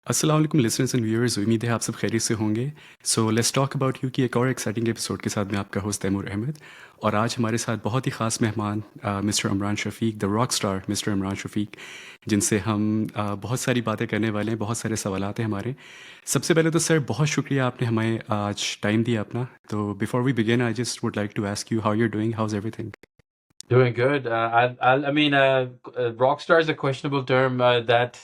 अस्सलाम वालेकुम listeners and viewers, उम्मीद है आप सब खैरियत से होंगे। So let's talk about you की एक और एक्साइटिंग एपिसोड के साथ मैं आपका होस्ट तैमूर अहमद। और आज हमारे साथ बहुत ही ख़ास मेहमान mister Imran Shafiq, the rock star mister Imran Shafiq, जिनसे हम बहुत सारी बातें करने वाले हैं। बहुत सारे सवालात हैं हमारे। सबसे पहले तो सर बहुत शुक्रिया आपने हमें आज टाइम दिया अपना। तो before we begin I just would like to ask you how you are doing, how is everything? Doing good. I mean, rock star is a questionable term that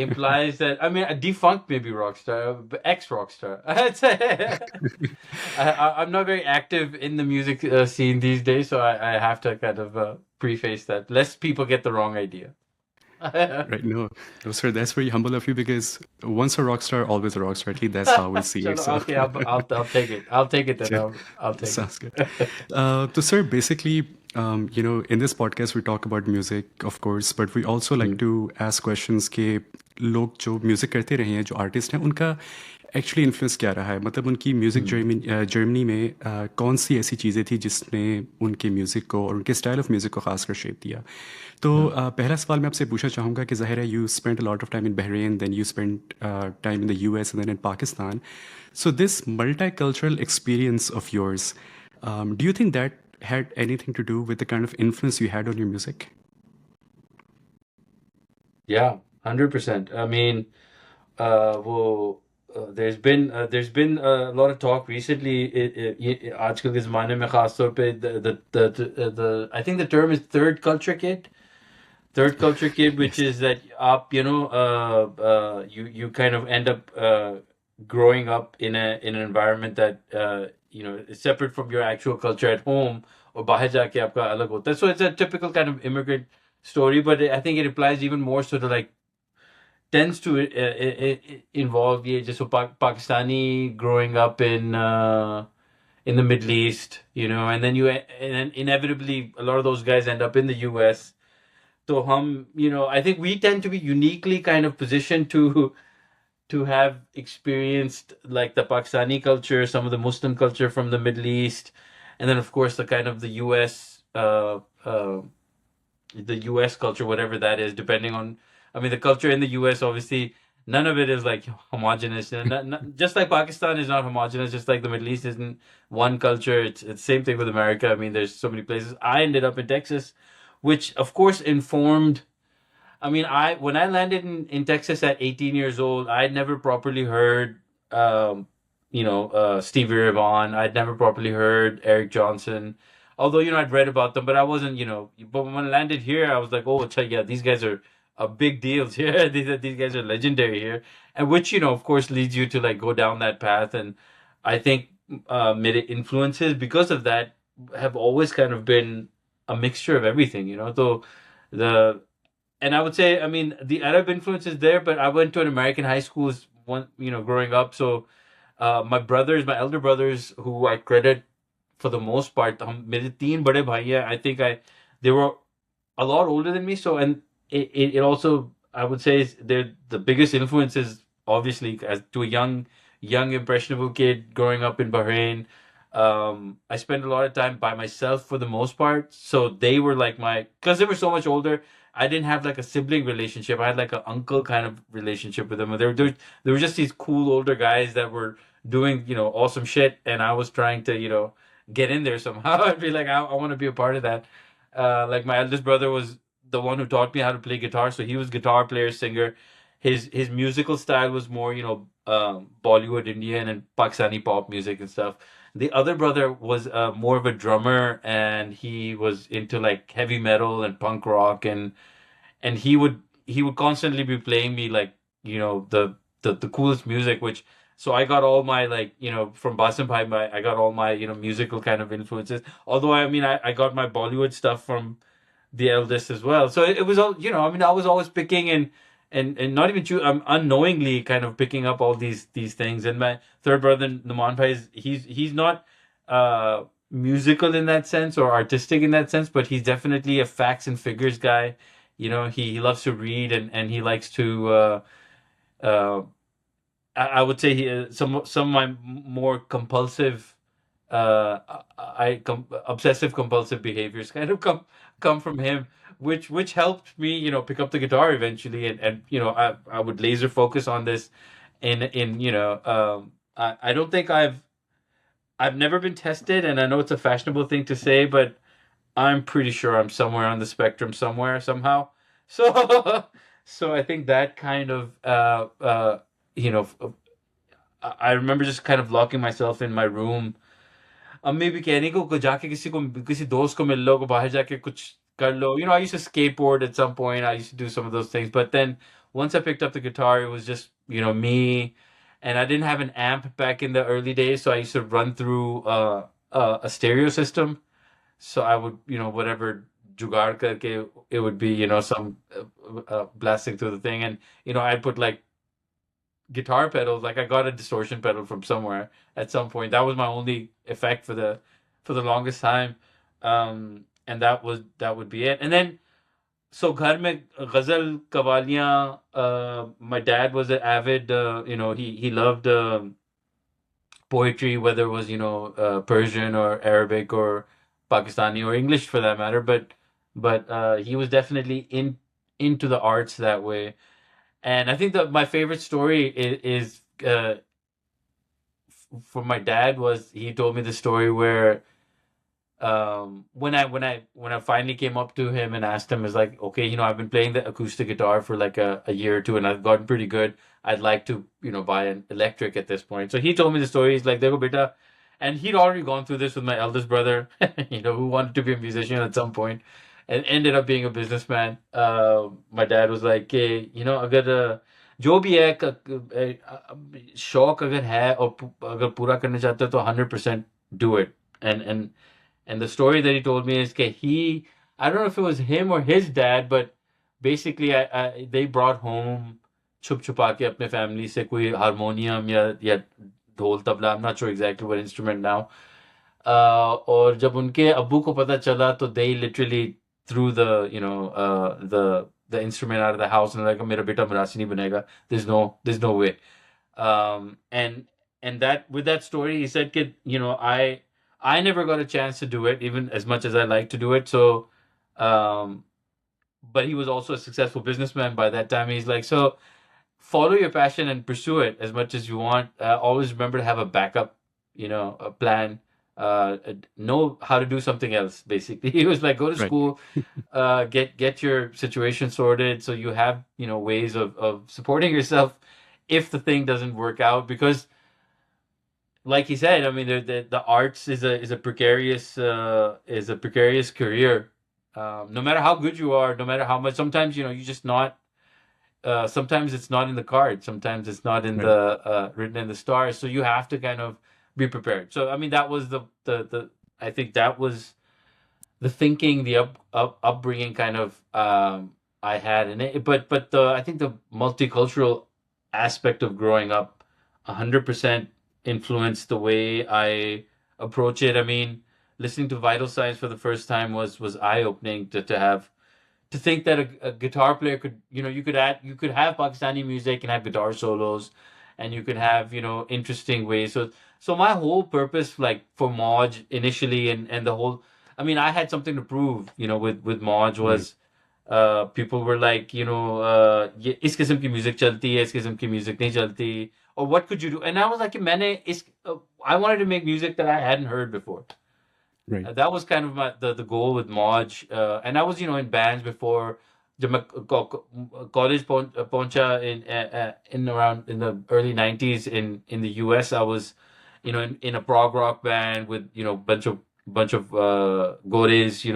implies that, I mean, a defunct maybe rock star, but ex rock star. I'd say I'm not very active in the music scene these days, so I have to kind of preface that, lest people get the wrong idea. Right, no, no, sir, that's very humble of you because once a rock star, always a rock star. At least that's how we see it. Chalo, So, okay, I'll take it. I'll take it then. Chal- I'll take sounds good. it. So, sir, basically, in this podcast we talk about music, of course, but we also like Mm, to ask questions कि लोग जो music करते रहे हैं, जो artist हैं, उनका actually influence क्या रहा है? मतलब उनकी म्यूज़िक mm, जर्मनी में कौन सी ऐसी चीज़ें थी जिसने उनके म्यूज़िक को और उनके स्टाइल ऑफ म्यूज़िक को खासकर शेप दिया? तो mm. पहला सवाल मैं आपसे पूछना चाहूँगा कि ज़ाहिर है you spent a lot of time in Bahrain, then you spent time in the US and then in Pakistan. So this multicultural experience of yours, do you think that had anything to do with the kind of influence you had on your music? Yeah, 100%. I mean, वो there's been a lot of talk recently आजकल के ज़माने में ख़ास तौर पे the I think the term is third culture kid, which Yes. is that up, you kind of end up growing up in an environment that is separate from your actual culture at home, और बाहर जाके आपका अलग होता है. So it's a typical kind of immigrant story, but I think it applies even more so to like tends to involve ये जैसे Pakistani growing up in the Middle East, and then inevitably a lot of those guys end up in the US. So I think we tend to be uniquely kind of positioned to have experienced like the Pakistani culture, some of the Muslim culture from the Middle East, and then of course the kind of the US culture, whatever that is, depending on, I mean, the culture in the US, obviously, none of it is like homogenous. And just like Pakistan is not homogenous, just like the Middle East isn't one culture. It's same thing with America. I mean, there's so many places. I ended up in Texas, which of course informed. I mean, when I landed in Texas at 18 years old, I'd never properly heard, Stevie Ray Vaughan. I'd never properly heard Eric Johnson. Although, I'd read about them, but I wasn't, but when I landed here, I was like, oh, yeah, these guys are a big deals here. These guys are legendary here. And which, of course, leads you to like go down that path. And I think mid influences because of that have always kind of been a mixture of everything, So the and I would say, I mean, the Arab influence is there, but I went to an American high school growing up. So my elder brothers, who I credit for the most part, मेरे तीन बड़े भाई हैं. I think they were a lot older than me. So, and it also, I would say, they're the biggest influences, obviously, as to a young impressionable kid growing up in Bahrain. I spent a lot of time by myself for the most part. So they were like because they were so much older. I didn't have like a sibling relationship. I had like an uncle kind of relationship with them. And they were just these cool older guys that were doing, awesome shit. And I was trying to, get in there somehow. I'd be like, I want to be a part of that. Like my eldest brother was the one who taught me how to play guitar. So he was guitar player, singer. His musical style was more, Bollywood, Indian, and Pakistani pop music and stuff. The other brother was more of a drummer, and he was into like heavy metal and punk rock, and he would constantly be playing me like the coolest music. Which so I got all my like from Basim Bhai, I got all my musical kind of influences. Although I mean I got my Bollywood stuff from the eldest as well. So it was all, I mean, I was always picking and not even I'm unknowingly kind of picking up all these things. And my third brother, Naman Bhai, he's not musical in that sense or artistic in that sense, but he's definitely a facts and figures guy. He loves to read and he likes to uh I would say some of my more compulsive obsessive compulsive behaviors kind of come from him, which helped me, pick up the guitar eventually, and I would laser focus on this. In I don't think I've never been tested, and I know it's a fashionable thing to say, but I'm pretty sure I'm somewhere on the spectrum somewhere somehow. So so I think that kind of you know I remember just kind of locking myself in my room, अम्मी भी कह रही को जाके किसी दोस्त को मिल लो, को बाहर जाके कुछ कर लो. I used to skateboard at some point. I used to do some of those things. But then once I picked up the guitar, it was just, me. And I didn't have an amp back in the early days, so I used to run through a stereo system. So I would, whatever jugaad karke, it would be, some blasting through the thing. And, I'd put like guitar pedals. Like I got a distortion pedal from somewhere at some point. That was my only effect for the longest time. And that would be it. And then so घर में ghazal कवालियाँ. My dad was an avid. He loved poetry, whether it was Persian or Arabic or Pakistani or English for that matter. But he was definitely into the arts that way. And I think that my favorite story is from my dad. Was he told me the story where when I finally came up to him and asked him, is like, okay, I've been playing the acoustic guitar for like a year or two, and I've gotten pretty good. I'd like to buy an electric at this point. So he told me the story. He's like, "Dekho beta," and he'd already gone through this with my eldest brother, who wanted to be a musician at some point and ended up being a businessman. My dad was like, "Hey, अगर जो भी है शौक अगर है और अगर पूरा करना चाहते हो तो 100% do it." And the story that he told me is that I don't know if it was him or his dad, but basically they brought home छुप छुपा के अपने family से कोई हारमोनियम या ढोल tabla. I'm not sure exactly what instrument now. और जब उनके अब्बू को पता चला तो they literally threw the instrument out of the house and like, मेरा बेटा मरासी नहीं बनेगा. There's no way. And that with that story, he said, "Kid, I never got a chance to do it, even as much as I like to do it." So, um, but he was also a successful businessman by that time. He's like, so follow your passion and pursue it as much as you want. Always remember to have a backup, a plan. Know how to do something else. Basically, he was like, go to Right. school, get your situation sorted, so you have ways of supporting yourself if the thing doesn't work out. Because like he said, I mean, the arts is a precarious career. No matter how good you are, no matter how much, sometimes you just not. Sometimes it's not in the cards. Sometimes it's not in Right. the written in the stars. So you have to kind of be prepared. So I mean, that was the I think that was the thinking, the upbringing kind of I had in it. But I think the multicultural aspect of growing up 100% influenced the way I approach it. I mean, listening to Vital Signs for the first time was eye opening to have to think that a guitar player could, you could have Pakistani music and have guitar solos, and you could have interesting ways. So my whole purpose, like for Moj initially, and the whole, I mean, I had something to prove, with Moj Right. was people were like, ये इस किस्म की music चलती है, इस किस्म की music नहीं चलती, or what could you do? And I was like, I wanted to make music that I hadn't heard before. Right. That was kind of the goal with Moj. And I was, in bands before. जब मैं college पहुंचा in around in the early 90s in the US. I was, in a prog rock band with, bunch of gores, a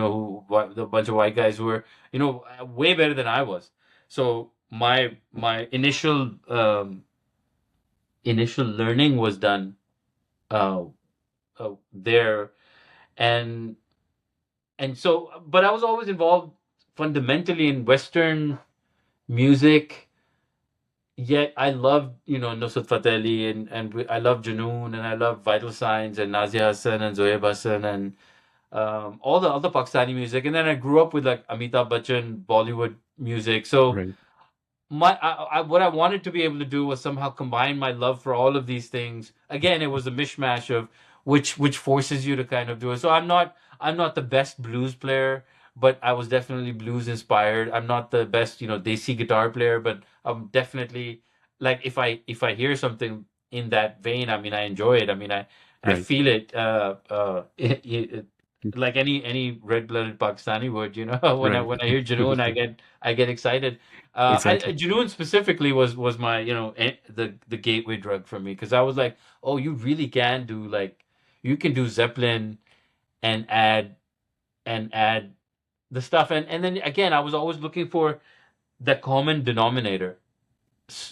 bunch of white guys who were, way better than I was. So my initial learning was done uh, there. And and so, but I was always involved fundamentally in Western music. Yet I loved, Nusrat Fateh Ali, I love Junoon, and I love Vital Signs and Nazia Hassan and Zohaib Hassan, and all the other Pakistani music. And then I grew up with like Amitabh Bachchan, Bollywood music. So Right. what I wanted to be able to do was somehow combine my love for all of these things. Again, it was a mishmash of which forces you to kind of do it. So I'm not the best blues player, but I was definitely blues inspired. I'm not the best, desi guitar player, but I'm definitely like if I hear something in that vein, I mean I enjoy it. I mean I Right. feel it like any red-blooded Pakistani would, when I Right. when I hear Junoon, I get excited. Exactly. Junoon specifically was my the gateway drug for me because I was like, oh, you really can do like you can do Zeppelin and add the stuff and then again I was always looking for the common denominator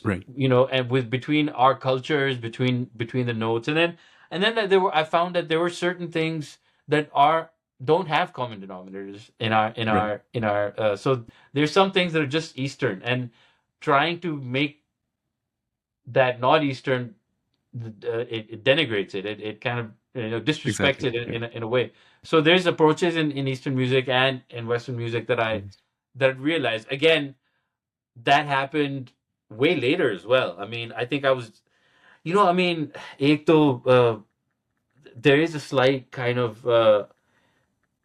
Right. and with between our cultures, between the notes, and then I found that there were certain things that are don't have common denominators in our in Right. our in our so there's some things that are just Eastern, and trying to make that not Eastern, it denigrates it. It kind of disrespects Exactly. it in, Yeah. in a way. So there's approaches in Eastern music and in Western music that I Mhm. that I realized again that happened way later as well. I mean, I think I was, I mean, ek to, there is a slight kind of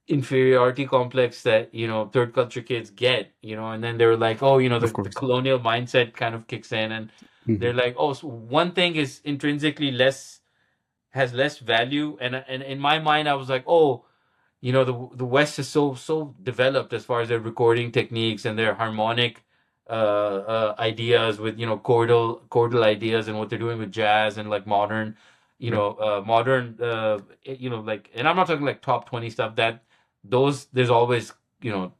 inferiority complex that, third culture kids get, and then they're like, oh, Of the course. colonial mindset kind of kicks in, and they're Mhm. like, oh, so one thing is intrinsically has less value. And in my mind, I was like, oh, the West is so developed as far as their recording techniques and their harmonic ideas with chordal ideas and what they're doing with jazz and like modern Right. like, and I'm not talking like top 20 stuff, that those there's always you know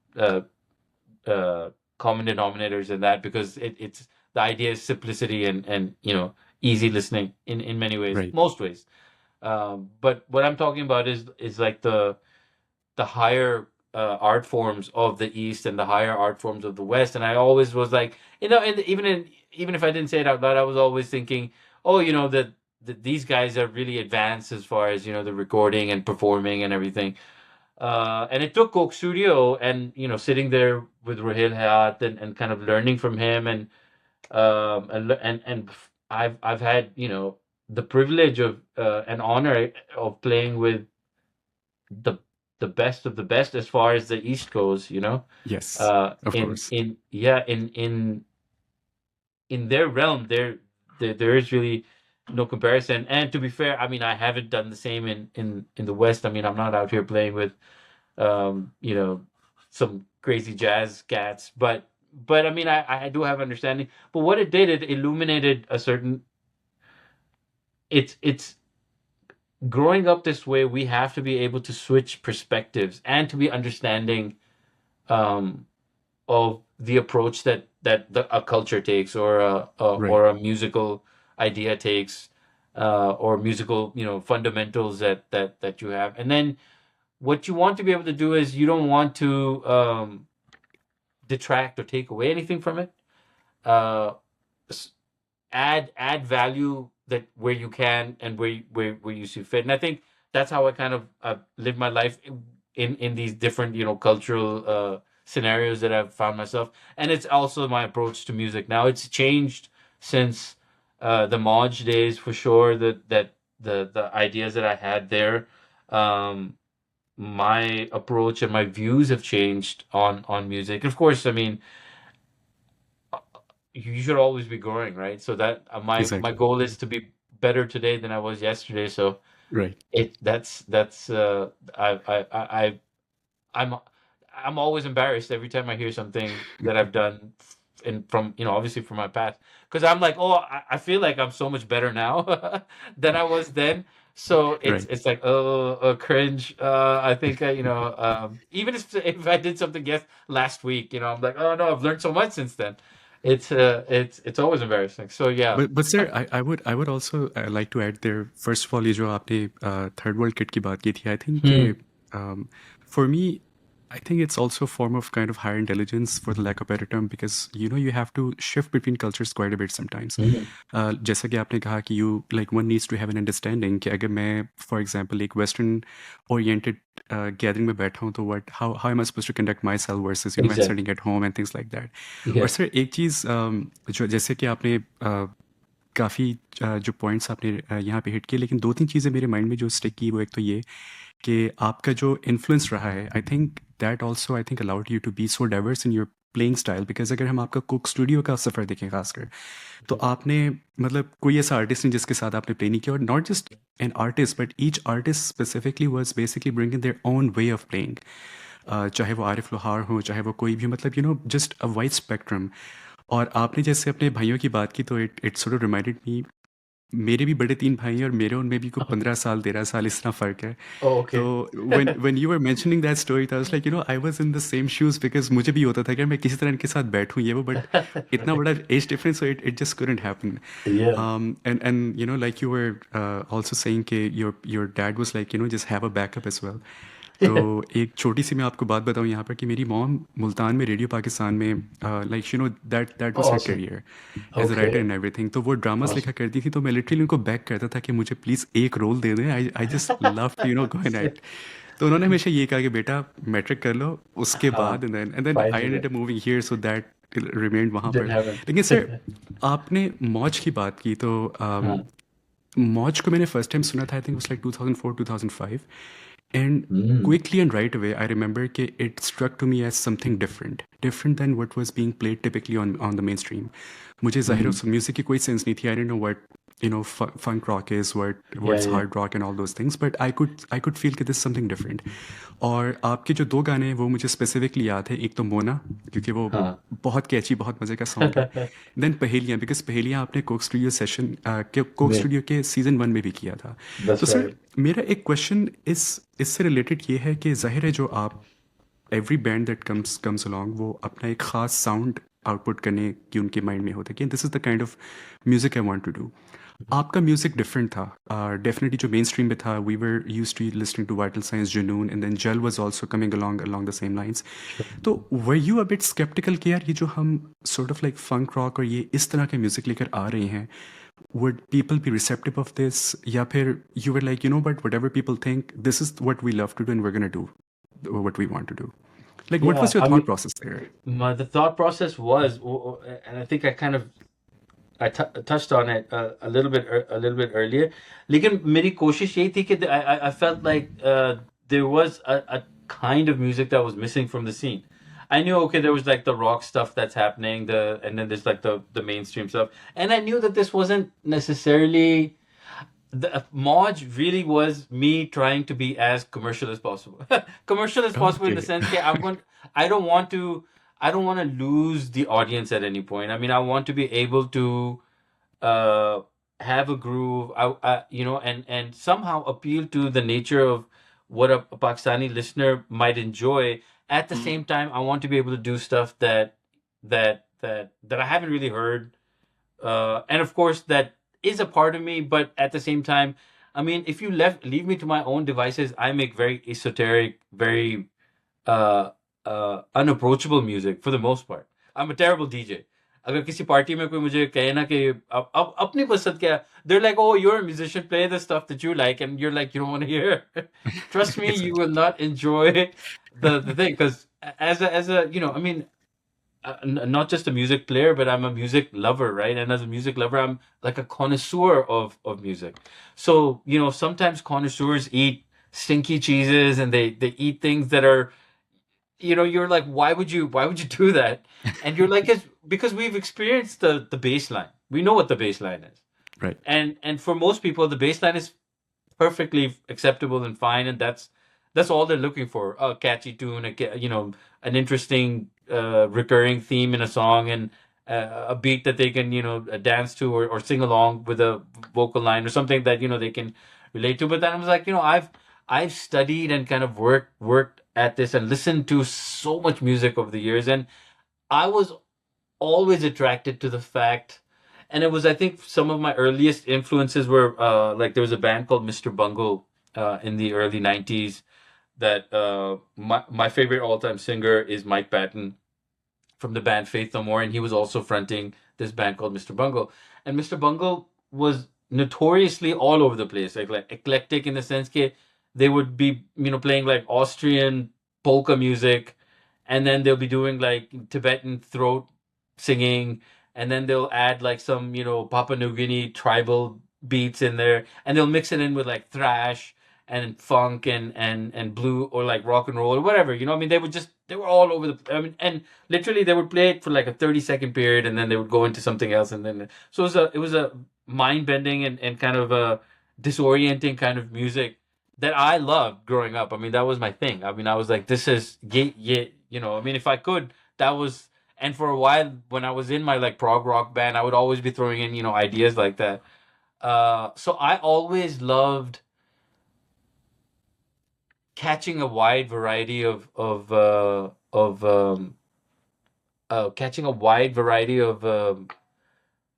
common denominators in that, because it's the idea is simplicity and easy listening in many ways, Right. most ways. But what I'm talking about is like the higher art forms of the East and the higher art forms of the West. And I always was like, and even if I didn't say it out loud, I was always thinking, oh, that these guys are really advanced as far as the recording and performing and everything. And it took Coke Studio and sitting there with Rahil Hayat and kind of learning from him and I've had the privilege of and honor of playing with the the best of the best as far as the East goes, Yes. Of course. in their realm, there is really no comparison. And to be fair, I mean, I haven't done the same in the West. I mean, I'm not out here playing with you know some crazy jazz cats, but I mean, I do have understanding. But what it did, it illuminated a certain. It's growing up this way. We have to be able to switch perspectives and to be understanding um, of the approach that a culture takes, or Right. a musical idea takes, or musical fundamentals that you have. And then what you want to be able to do is you don't want to detract or take away anything from it. Uh, add value that where you can, and where you see fit. And I think that's how I kind of live my life in these different cultural scenarios that I've found myself. And it's also my approach to music now. It's changed since the Moj days, for sure. That the ideas that I had there, um, my approach and my views have changed on music. Of course, I mean, you should always be growing, right? So that my Exactly. goal is to be better today than I was yesterday. So Right. that's I'm I'm always embarrassed every time I hear something that I've done from obviously from my past, because I'm like, oh, I feel like I'm so much better now than I was then. So it's Right. it's like, oh, cringe. I think even if I did something last week, I'm like, oh no, I've learned so much since then. It's always embarrassing. So yeah. But sir, I would also like to add there. First of all, ये जो आपने third world kit की बात की थी, I think Hmm. for me, I think it's also a form of kind of higher intelligence, for the lack of better term, because you have to shift between cultures quite a bit sometimes. Hmm. जैसा कि आपने कहा कि you like one needs to have an understanding कि अगर मैं for example एक Western oriented gathering में बैठा हूँ तो how am I supposed to conduct myself versus I'm Exactly. studying at home and things like that. और Yeah. सर एक चीज़ जो जैसे कि आपने काफ़ी जो पॉइंट्स आपने यहाँ पे हिट किए, लेकिन 2-3 चीज़ें मेरे माइंड में जो स्टिक की, वो एक तो ये कि आपका जो इन्फ्लुएंस रहा है, I think that also I think allowed you to be so diverse in your playing style. Because अगर हम आपका कुक स्टूडियो का सफ़र देखें खासकर, तो आपने मतलब कोई ऐसा आर्टिस्ट नहीं जिसके साथ आपने प्ले नहीं किया, और not just an artist but each artist specifically was basically bringing their own way of playing. चाहे वो आरिफ लोहार हो, चाहे वो कोई भी, मतलब you know just a wide spectrum. और आपने जैसे अपने भाइयों की बात की, तो it sort of reminded me, मेरे भी बड़े 3 भाई हैं और मेरे उनमें भी कोई 15 साल 13 साल इस तरह फ़र्क है। Oh, तो okay. When you were mentioning that story, I was like you no I was in the same shoes, because मुझे भी होता था कि मैं किसी तरह इनके साथ बैठूँ ये वो, बट इतना बड़ा age difference, so it just couldn't happen. Yeah. And you know like you were also saying कि your dad was like you know just have a backup as well. तो एक छोटी सी मैं आपको बात बताऊँ यहाँ पर कि मेरी मॉम मुल्तान में रेडियो पाकिस्तान में, like you know that was her Awesome. Career as a writer Okay. And everything. तो वो ड्रामास लिखा Awesome. करती थी, तो मैं लिटरली उनको बैक करता था कि मुझे प्लीज़ एक रोल दे दें, I I just love to you know go and act. तो उन्होंने हमेशा ये कहा कि बेटा मैट्रिक कर लो, उसके हाँ, बाद and then I finally. Ended up moving here, so that remained वहाँ पर। Didn't happen. लेकिन सर, आपने मौज की बात की, तो हाँ. मौज को मैंने फर्स्ट टाइम सुना था, आई थिंक उस like 2004 2005, and Mm. quickly and right away I remember कि it struck to me as something different than what was being played typically on the mainstream. मुझे ज़ाहिर Mm. उस म्यूज़िक की कोई sense नहीं थी, I didn't know what you know funk rock is, Yeah, what's yeah. hard rock and all those things, but I could feel कि this is something different. और आपके जो 2 गाने हैं वो मुझे स्पेसिफिकली याद है, एक तो मोना, क्योंकि वो हाँ. बहुत कैची, बहुत मज़े का सॉन्ग है। देन पहेलियाँ, बिकॉज़ पहेलियाँ आपने कोक स्टूडियो सेशन के कोक Me. स्टूडियो के सीज़न 1 में भी किया था। तो That's सर, right. मेरा एक क्वेश्चन इससे रिलेटेड ये है कि ज़ाहिर है जो आप, every band that comes along, वो अपना एक ख़ास साउंड आउटपुट करने की उनके माइंड में होता है कि this is the kind of music I want to do. आपका म्यूज़िक डिफरेंट था, डेफिनेटली जो मेन स्ट्रीम में था, we were used to listening to Vital Signs, Junoon, and then Jal was also coming along the same lines. तो were you a bit skeptical कि यार ये जो हम sort of like funk rock और ये इस तरह के म्यूज़िक लेकर आ रहे हैं, would people be receptive of this, या फिर you were like, you know, but whatever people think, this is what we love to do and we're going to do what we want to do? Like, what Yeah, was your I thought mean, process there? the thought process was, and I think I kind of touched on it a little bit earlier. लेकिन मेरी कोशिश यही थी कि I felt like there was a kind of music that was missing from the scene. I knew, okay, there was like the rock stuff that's happening, and then there's like the mainstream stuff, and I knew that this wasn't necessarily the Moj really was me trying to be as commercial as possible. Commercial as possible in the Okay. sense that I don't want to I don't want to lose the audience at any point. I mean, I want to be able to uh have a groove, you know, and somehow appeal to the nature of what a Pakistani listener might enjoy. At the same time, I want to be able to do stuff that I haven't really heard, and of course that is a part of me. But at the same time, I mean, if you leave me to my own devices, I make very esoteric, very uh unapproachable music for the most part. I'm a terrible DJ. अगर किसी party में कोई मुझे कहे ना कि अब अपनी पसंद क्या है, they're like, oh, you're a musician, play the stuff that you like, and you're like, you don't want to hear. Trust me, you will Exactly. not enjoy the thing, because as a you know, I mean, not just a music player, but I'm a music lover, right? And as a music lover, I'm like a connoisseur of music. So, you know, sometimes connoisseurs eat stinky cheeses, and they eat things that are, you know, you're like, why would you do that? And you're like, it's because we've experienced the bass line. We know what the bass line is. Right. And for most people, the bass line is perfectly acceptable and fine, and that's all they're looking for: a catchy tune, you know, an interesting recurring theme in a song, and a beat that they can, you know, dance to, or sing along with a vocal line, or something that, you know, they can relate to. But then I was like, you know, I've studied and kind of worked at this and listened to so much music over the years, and I was always attracted to the fact, and it was, I think, some of my earliest influences were, like, there was a band called Mr. Bungle in the early 90s, that my favorite all-time singer is Mike Patton from the band Faith No More, and he was also fronting this band called Mr. Bungle. And Mr. Bungle was notoriously all over the place, like eclectic, in the sense that they would be, you know, playing like Austrian polka music, and then they'll be doing like Tibetan throat singing, and then they'll add like some, Papua New Guinea tribal beats in there, and they'll mix it in with like thrash and funk and blue or like rock and roll or whatever. I mean, they were all over the. I mean, and literally they would play it for like a 30-second period, and then they would go into something else, and then so it was a mind bending and kind of a disorienting kind of music that I loved growing up. I mean, that was my thing. I mean, I was like, this is yeah, yeah, I mean, if I could, that was. And for a while, when I was in my like prog rock band, I would always be throwing in, ideas like that. So I always loved catching a wide variety of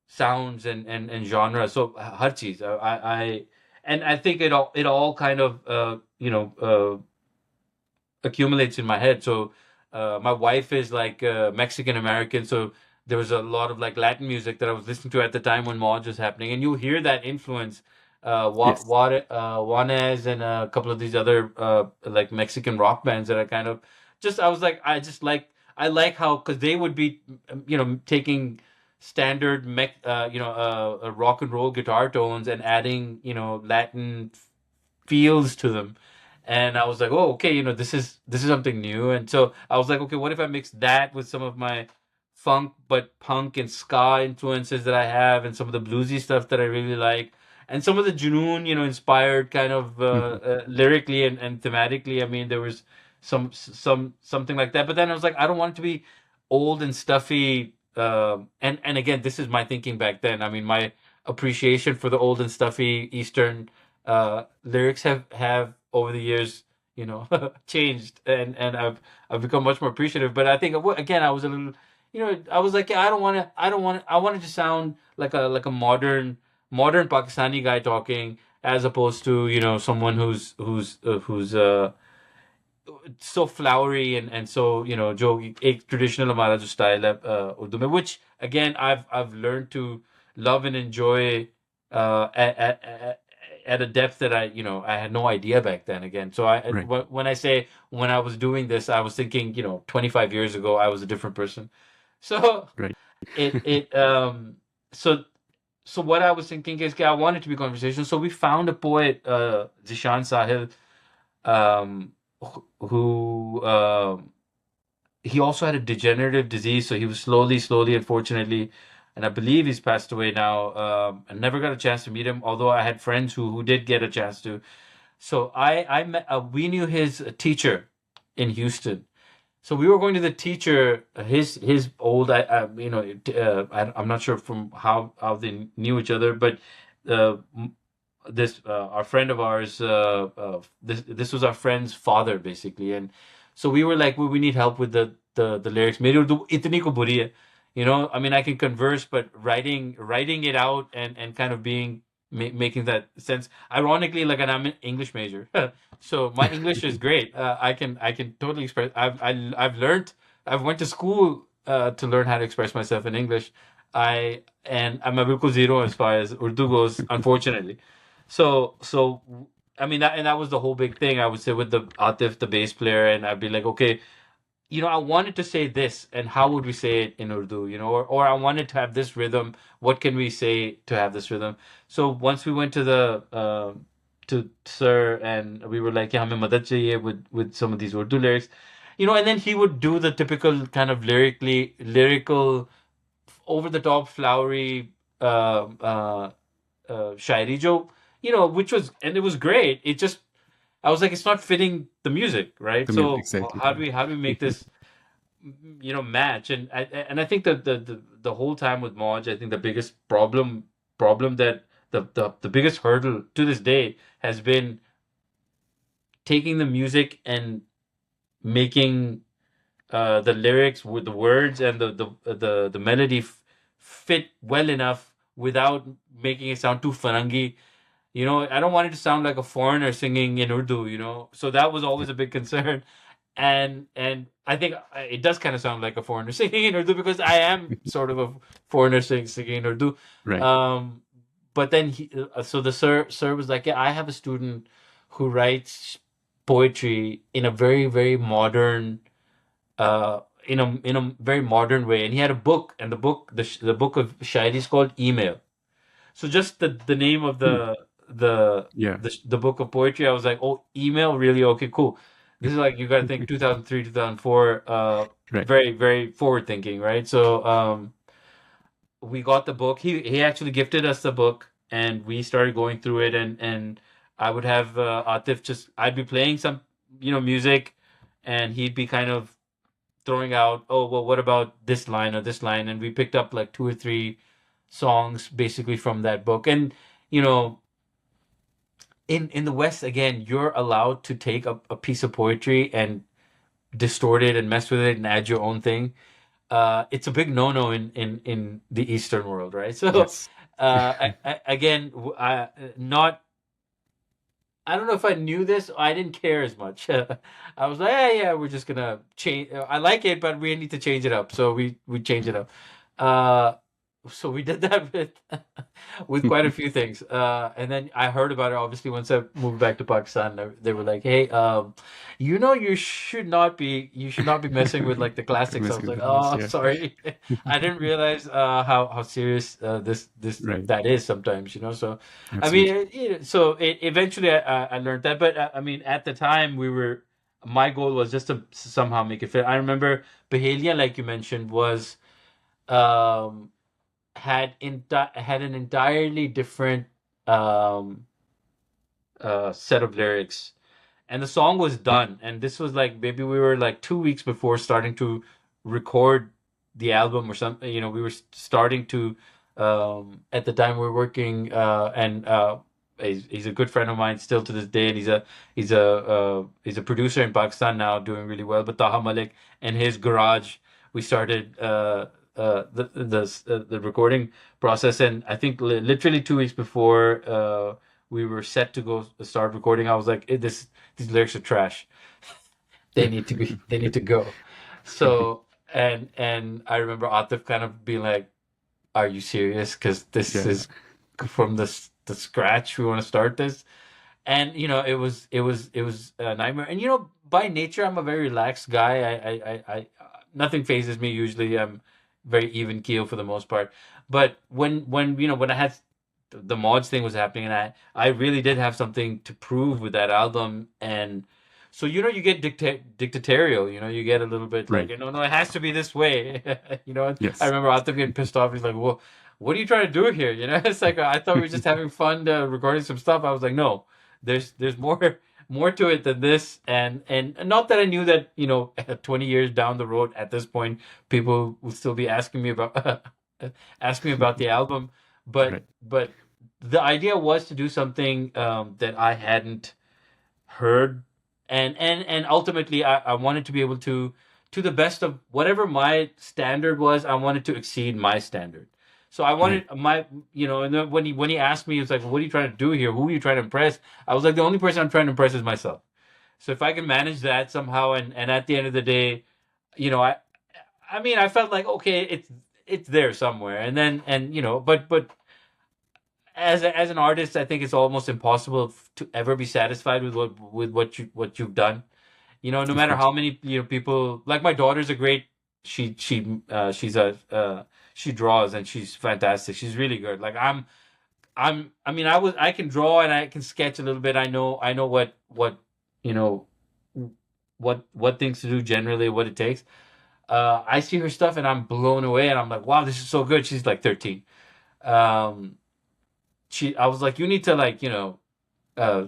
sounds and genres. So har cheez. And I think it all kind of accumulates in my head. So my wife is like Mexican American, so there was a lot of like Latin music that I was listening to at the time when Moj was happening, and you hear that influence. Yes. Juanes and a couple of these other like Mexican rock bands that I kind of I was like I like how because they would be taking standard rock and roll guitar tones and adding Latin feels to them. And I was like, oh, okay, this is something new. And so I was like, okay, what if I mix that with some of my funk but punk and ska influences that I have, and some of the bluesy stuff that I really like, and some of the Junoon, inspired kind of Mhm. lyrically and thematically. I mean, there was something like that. But then I was like, I don't want it to be old and stuffy. And again, this is my thinking back then. I mean, my appreciation for the old and stuffy Eastern lyrics have over the years, changed, and I've become much more appreciative. But I think again, I was a little, I was like, yeah, I wanted to sound like a modern Pakistani guy talking, as opposed to someone who's so flowery and so जो एक traditional हमारा जो style है उर्दू में, which again I've learned to love and enjoy at a depth that I had no idea back then. Again, so Right. when I say when I was doing this, I was thinking 25 years ago I was a different person. So Right. it so what I was thinking is, I want it to be conversation. So we found a poet, Zishan Sahil, um, who he also had a degenerative disease, so he was slowly, unfortunately, and I believe he's passed away now. I never got a chance to meet him, although I had friends who did get a chance to. So I met, we knew his teacher in Houston. So we were going to the teacher, his old, I'm not sure from how they knew each other, but uh, this our friend of ours, this was our friend's father basically, and so we were like, we need help with the lyrics. मेरी उर्दू इतनी को बुरी है, I mean, I can converse, but writing it out and kind of making that sense. Ironically, like, and I'm an English major, so my English is great. I can totally express. I've learned. I've went to school to learn how to express myself in English. I'm a bilkul zero as far as Urdu goes, unfortunately. So I mean that was the whole big thing. I would sit with the Atif, the bass player, and I'd be like, okay, I wanted to say this, and how would we say it in Urdu, or I wanted to have this rhythm. What can we say to have this rhythm? So once we went to the to Sir, and we were like, yeah, hame madad chahiye with some of these Urdu lyrics, and then he would do the typical kind of lyrical, over the top, flowery shairi jo, which was, and it was great. It just, I was like, it's not fitting the music, right? The music, So exactly. how do we make this, match? And I think that the whole time with Moj, I think the biggest problem that the biggest hurdle to this day has been taking the music and making the lyrics with the words and the melody fit well enough without making it sound too Farangi. I don't want it to sound like a foreigner singing in Urdu, So that was always a big concern. And I think it does kind of sound like a foreigner singing in Urdu, because I am sort of a foreigner singing in Urdu. Right. Um, but then so the sir was like, yeah, I have a student who writes poetry in a very, very modern, in a very modern way. And he had a book, and the book of Shairi is called Email. So just the name of Hmm. the Yeah. the book of poetry, I was like, oh, email, really? Okay, cool. This is like, you got to think 2003, 2004, Right. very, very forward thinking, right? So we got the book. He actually gifted us the book, and we started going through it, and I would have Atif just, I'd be playing some, music, and he'd be kind of throwing out, oh, well, what about this line or this line? And we picked up like two or three songs basically from that book. And you know, in the West, again, you're allowed to take a piece of poetry and distort it and mess with it and add your own thing. It's a big no-no in the Eastern world, right? So Yes. again, not, I don't know if I knew this. I didn't care as much. I was like, yeah, we're just gonna change. I like it, but we need to change it up. So we changed it up. Uh, so we did that with with quite a few things. And then I heard about it obviously once I moved back to Pakistan. They were like, "Hey, you should not be messing with like the classics." I Messing was with like, the class. "Oh, Yeah. sorry, I didn't realize how serious this Right. that is sometimes." So I mean, Absolutely. eventually I learned that, but I mean, at the time my goal was just to somehow make it fit. I remember Pahelia, like you mentioned, was um had an entirely different um set of lyrics, and the song was done, and this was like, maybe we were like 2 weeks before starting to record the album or something. We were starting to, at the time we were working, and he's a good friend of mine still to this day, and he's a producer in Pakistan now, doing really well. But Taha Malik, and his garage, we started the recording process, and I think literally 2 weeks before we were set to go start recording, I was like, these lyrics are trash. They need to go. So, and I remember Atif kind of being like, "Are you serious? Because this Yeah. is from the scratch. We want to start this." And it was a nightmare. And by nature, I'm a very relaxed guy. I nothing phases me usually. I'm very even keel for the most part. But when I had the mods thing was happening, and I really did have something to prove with that album. And so you get dictatorial. You get a little bit like, Right. no, it has to be this way. I Yes. remember Atif getting pissed off. He's like, well, what are you trying to do here? It's like, I thought we were just having fun recording some stuff. I was like, no, there's more to it than this. And not that I knew that 20 years down the road, at this point, people would still be asking me about ask me about the album. but Right. but the idea was to do something that I hadn't heard. And ultimately, I wanted to be able to the best of whatever my standard was, I wanted to exceed my standard. So I Right. wanted and then when he asked me, it's like, what are you trying to do here? Who are you trying to impress? I was like, the only person I'm trying to impress is myself. So if I can manage that somehow, and at the end of the day, I mean, I felt like, okay, it's there somewhere. And then, but as an artist, I think it's almost impossible to ever be satisfied with what you've done. No Of matter course. how many people, like my daughter's a great, she's a she draws, and she's fantastic. She's really good. Like I mean, I can draw and I can sketch a little bit. I know what you know what things to do generally, what it takes. I see her stuff and I'm blown away, and I'm like, wow, this is so good. She's like 13. Um, I was like, you need to, like, uh,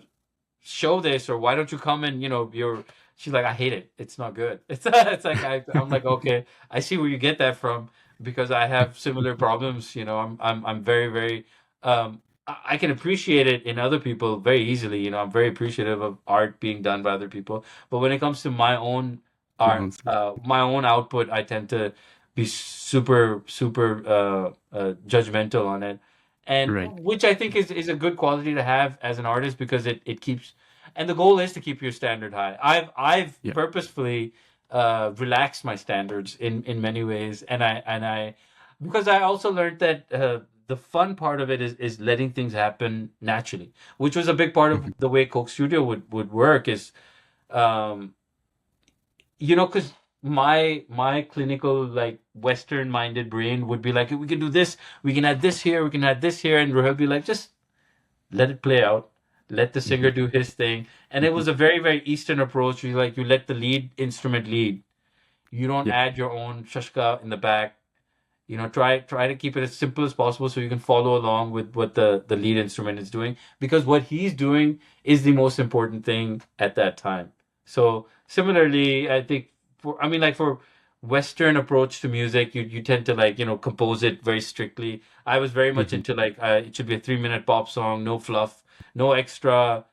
show this, or why don't you come and you're she's like, I hate it, it's not good. It's like, I'm like, okay, I see where you get that from, because I have similar problems. I'm very, very, I can appreciate it in other people very easily. I'm very appreciative of art being done by other people, but when it comes to my own Your art, own stuff. my own output, I tend to be super, super judgmental on it. And Right. which I think is a good quality to have as an artist, because it keeps, and the goal is to keep your standard high. I've Yeah. purposefully relaxed my standards in many ways, and I because I also learned that the fun part of it is letting things happen naturally, which was a big part of Mhm. the way Coke Studio would work. Is um, because my clinical like Western minded brain would be like, we can do this, we can add this here, we can add this here, and Rohil be like, just let it play out, let the singer Mhm, do his thing. And it mhm. was a very, very Eastern approach. You like, you let the lead instrument lead. You don't Yep, add your own shashka in the back. You know, try to keep it as simple as possible so you can follow along with what the lead instrument is doing, because what he's doing is the most important thing at that time. So similarly, I think for, I mean, like for Western approach to music, you tend to like, compose it very strictly. I was very much mhm, into like, it should be a 3 minute pop song, no fluff, no extra,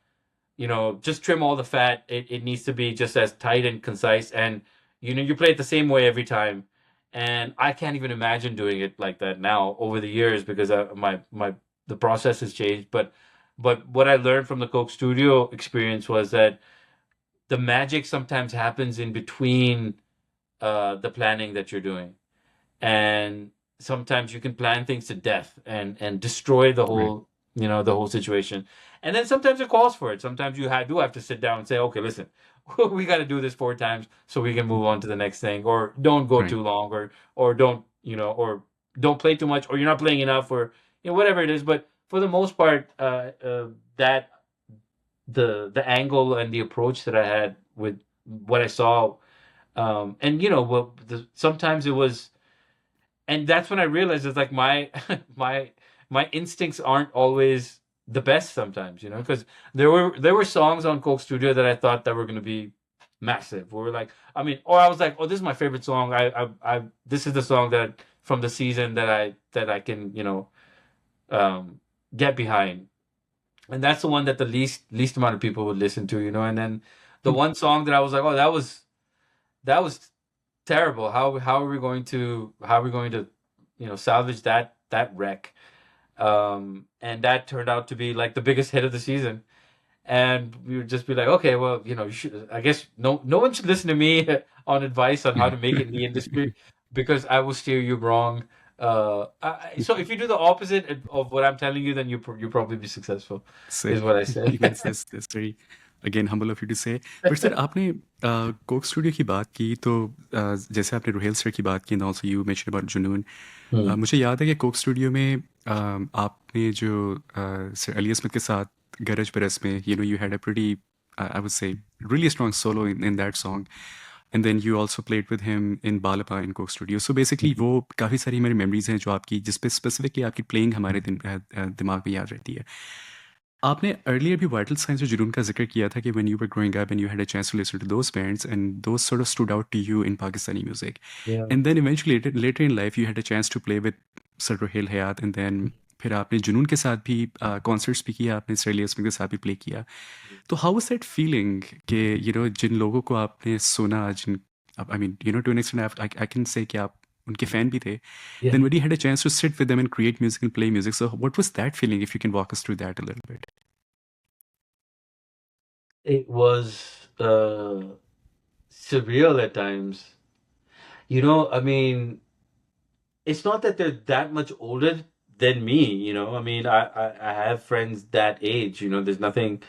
just trim all the fat. It needs to be just as tight and concise. And, you play it the same way every time. And I can't even imagine doing it like that now over the years, because the process has changed. But what I learned from the Coke Studio experience was that the magic sometimes happens in between the planning that you're doing. And sometimes you can plan things to death and destroy right, the whole situation. And then sometimes it calls for it. Sometimes you do have to sit down and say, okay, listen, we got to do this 4 times so we can move on to the next thing, or don't go right. too long, or don't play too much, or you're not playing enough, or whatever it is. But for the most part, that the angle and the approach that I had with what I saw, and sometimes it was, and that's when I realized it's like my my instincts aren't always the best sometimes, because there were songs on Coke Studio that I thought that were going to be massive. Or like, I mean, or I was like, oh, this is my favorite song. This is the song that from the season that I can get behind, and that's the one that the least amount of people would listen to, and then the Hmm. one song that I was like, oh, that was terrible. How are we going to salvage that wreck? And that turned out to be like the biggest hit of the season. And we would just be like, okay, well, I guess no one should listen to me on advice on how to make it in the industry, because I will steer you wrong. So if you do the opposite of what I'm telling you, then you probably be successful, is सही what I say. that's very again humble of you to say. But sir आपने Coke Studio की बात की तो जैसे आपने Rohel sir की बात की and also you mention about जुनून। Hmm. मुझे याद है कि कोक स्टूडियो में आपने जो सर अली अस्मद के साथ गरज बरस में you had a pretty I would say really strong solo in that song, and then you also played with him in Balapa in Coke Studio. So basically वो काफ़ी सारी मेरी memories हैं जो आपकी जिस पे स्पेसिफिकली आपकी प्लेइंग हमारे दिमाग में याद रहती है। आपने अर्लियर भी वाइटल साइंस और जुनून का जिक्र किया था कि when you were growing up and you had a chance to listen to those bands and those sort of stood out to you in Pakistani music, Yeah. And then eventually later in life you had a chance to play with sir Rohail Hyatt, and then फिर आपने जुनून के साथ भी concerts भी किया, आपने sir Ilyas के साथ भी प्ले किया। तो हाउ वाज दैट फीलिंग कि जिन लोगों को आपने सुना, जिन I mean to an extent I can say कि आप उनके फ़ैन भी थे, Yeah. then when you had a chance to sit with them and create music and play music, so what was that feeling, if you can walk us through that a little bit? It was surreal at times. I mean, it's not that they're that much older than me, I mean, I have friends that age, there's nothing.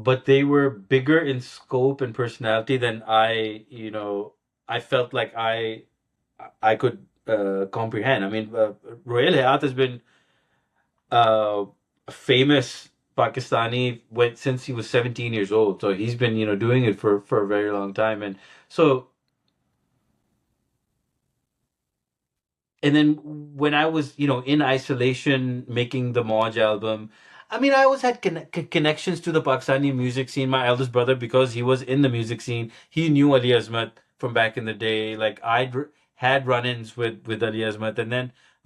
But they were bigger in scope and personality than I felt like I could comprehend. I mean, Royal Hayat has been uh, a famous Pakistani since he was 17 years old. So he's been, doing it for a very long time. So, and then when I was, in isolation making the Moj album, I mean, I always had connections to the Pakistani music scene. My eldest brother, because he was in the music scene, he knew Ali Azmat from back in the day. Like had run-ins with Ali Azmat, and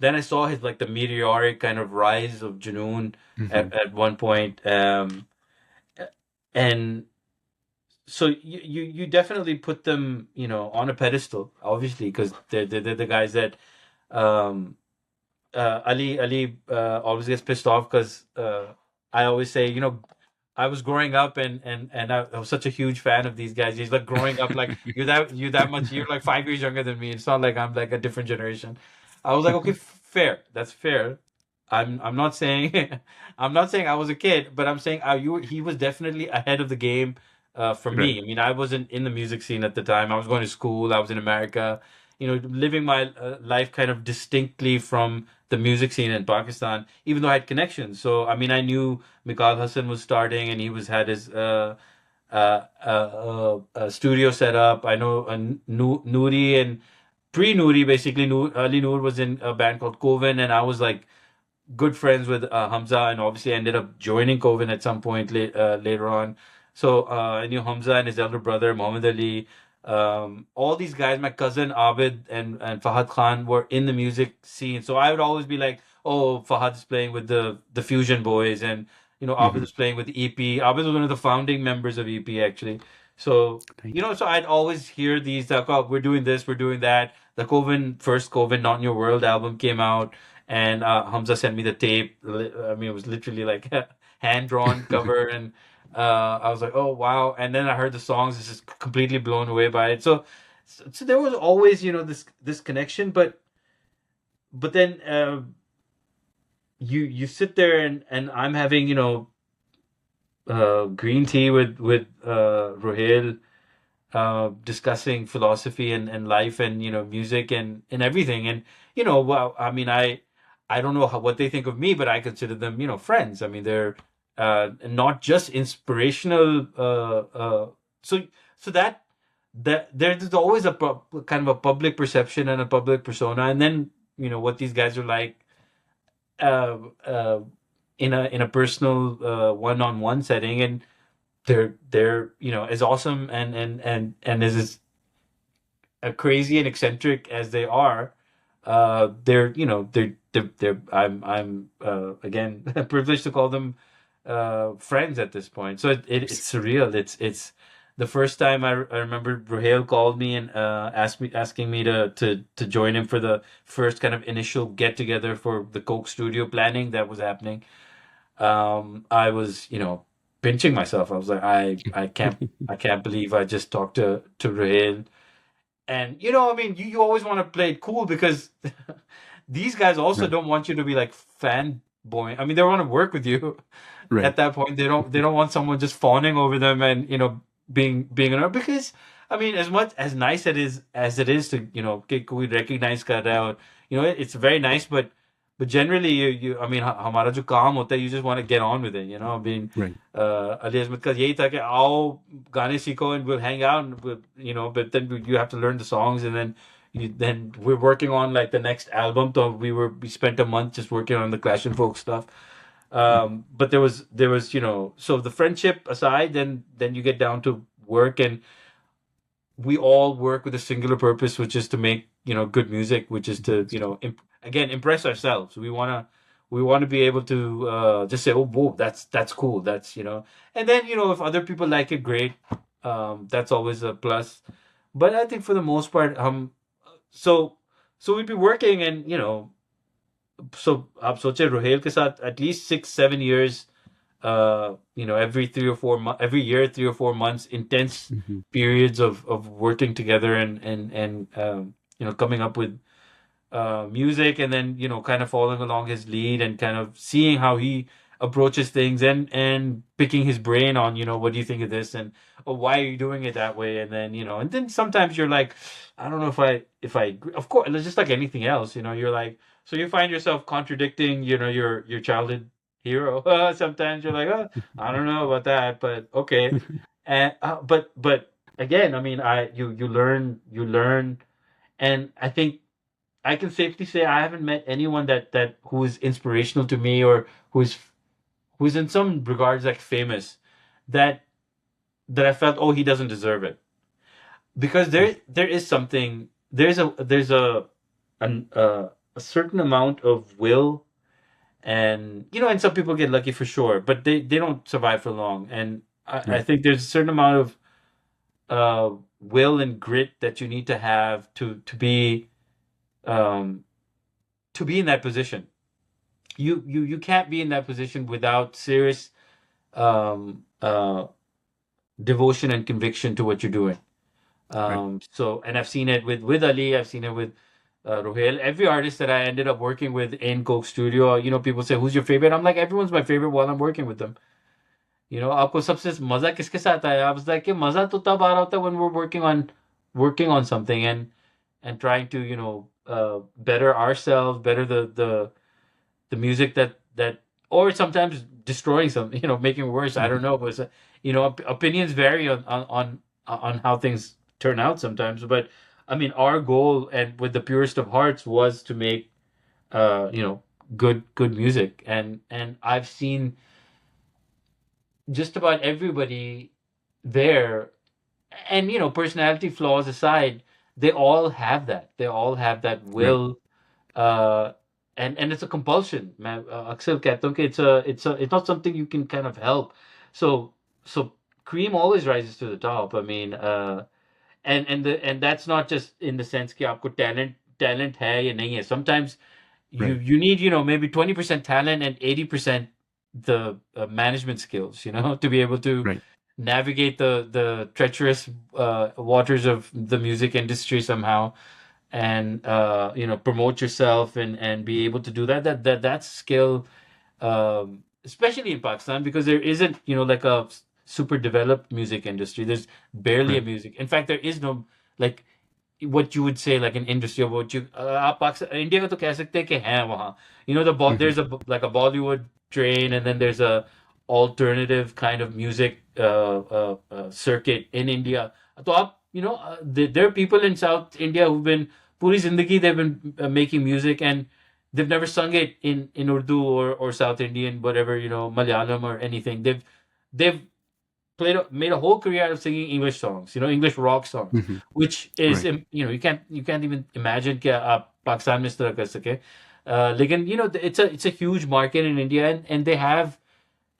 then I saw his like the meteoric kind of rise of Junoon Mhm. at one point. And so you definitely put them, on a pedestal, obviously, because they're the guys that um Ali always gets pissed off because I always say, I was growing up and I was such a huge fan of these guys. He's like growing up like you're that much, you're like 5 years younger than me. It's not like I'm like a different generation. I was like, okay, fair. That's fair. I'm not saying I'm not saying I was a kid, but I'm saying he was definitely ahead of the game for Right. me. I mean, I wasn't in the music scene at the time. I was going to school. I was in America, living my life kind of distinctly from the music scene in Pakistan, even though I had connections. So, I mean, I knew Mikal Hassan was starting and he was had his studio set up. I know Noori and pre-Noori, basically, Ali Noor was in a band called Coven, and I was like good friends with Hamza, and obviously ended up joining Coven at some point later on. So I knew Hamza and his elder brother Mohammed Ali. All these guys, my cousin Abid and Fahad Khan were in the music scene. So I would always be like, "Oh, Fahad's playing with the Fusion Boys," and Abid Hmm. was playing with EP. Abid was one of the founding members of EP actually. So Nice. so I'd always hear these like, "Oh, we're doing this, we're doing that." The Coven first Coven Not in Your World album came out and Hamza sent me the tape. I mean, it was literally like a hand drawn cover, and I was like, "Oh wow!" And then I heard the songs, just completely blown away by it. So there was always, this connection, but then you sit there and I'm having green tea with Rohel, discussing philosophy and life and music and everything and well I mean I don't know what they think of me but I consider them friends. I mean they're not just inspirational so that there's always a kind of a public perception and a public persona and then what these guys are like uh, uh, in a personal one-on-one setting and they're as awesome and as crazy and eccentric as they are, they're I'm again privileged to call them friends at this point. So it's surreal. It's the first time I remember Raheel called me and asking me to join him for the first kind of initial get together for the Coke studio planning that was happening. I was pinching myself. I was like I can't believe I just talked to Raheel and I mean, you always want to play it cool because these guys also Right. don't want you to be like fanboy. I mean, they want to work with you. Right. At that point, they don't want someone just fawning over them and being an because I mean, as much as nice it is to कि कोई recognize कर रहा है और it's very nice, but generally you I mean हमारा जो काम होता है you just want to get on with it. I mean Right. Ali Azmat का यही था कि आओ गाने सीखो and we'll hang out and but then you have to learn the songs and then we're working on like the next album. So we spent a month just working on the Clash and Folk stuff. But there was so the friendship aside, then you get down to work and we all work with a singular purpose, which is to make good music, which is to again impress ourselves. We want to be able to just say, oh, whoa, that's cool. That's and then if other people like it, great. That's always a plus. But I think for the most part, so so we'd be working and so आप सोचे रोहेल के साथ at least 6 7 years every 3 or 4 months, every year, 3 or 4 months, intense Hmm. periods of working together and coming up with music, and then kind of following along his lead and kind of seeing how he approaches things and picking his brain on what do you think of this and why are you doing it that way, and then and then sometimes you're like, I don't know if I agree. Of course, it's just like anything else, you're like, so you find yourself contradicting your childhood hero. Sometimes you're like, oh, I don't know about that, but okay. And but again, I mean, you learn, and I think I can safely say I haven't met anyone that who is inspirational to me or who's in some regards like famous that I felt, oh, he doesn't deserve it, because Right. there is something, there's an, a certain amount of will, and and some people get lucky for sure, but they don't survive for long, and I Right. think there's a certain amount of will and grit that you need to have um to be in that position. You can't be in that position without serious um, uh, devotion and conviction to what you're doing. Right. And I've seen it with Ali. I've seen it with Rohel. Every artist that I ended up working with in Coke Studio, people say, "Who's your favorite?" I'm like, everyone's my favorite while I'm working with them. आपको सबसे मजा किसके साथ आया? I was like, कि मजा तो तब आ रहा होता है when we're working on something and trying to better ourselves, better the music that or sometimes destroying something, making it worse. I don't know, but opinions vary on how things turn out sometimes. But I mean, our goal and with the purest of hearts was to make uh, you know good music, and I've seen just about everybody there, and personality flaws aside, they all have that. They all have that Right. will, uh, and it's a compulsion. मैं अक्सर कहता हूँ कि it's not something you can kind of help. So cream always rises to the top. I mean, and that's not just in the sense कि आपको talent है या नहीं है. Sometimes you Right. you need maybe 20% talent and 80% the management skills, to be able to Right. navigate the treacherous waters of the music industry somehow, and promote yourself and be able to do that's skill, especially in Pakistan, because there isn't like a super developed music industry. There's barely a Right. music. In fact, there is no like what you would say like an industry of what you आप Pakistan India का तो कह सकते हैं कि हैं वहाँ, Mhm. there's a like a Bollywood train, and then there's a alternative kind of music circuit in India. तो आप there are people in South India who've been पूरी जिंदगी they've been making music, and they've never sung it in Urdu or South Indian, whatever, Malayalam or anything. They've made a whole career out of singing English songs, English rock songs, Mhm. which is Right. you can't even imagine कि आप पाकिस्तान में इस तरह कर सके. लेकिन it's a huge market in India, and they have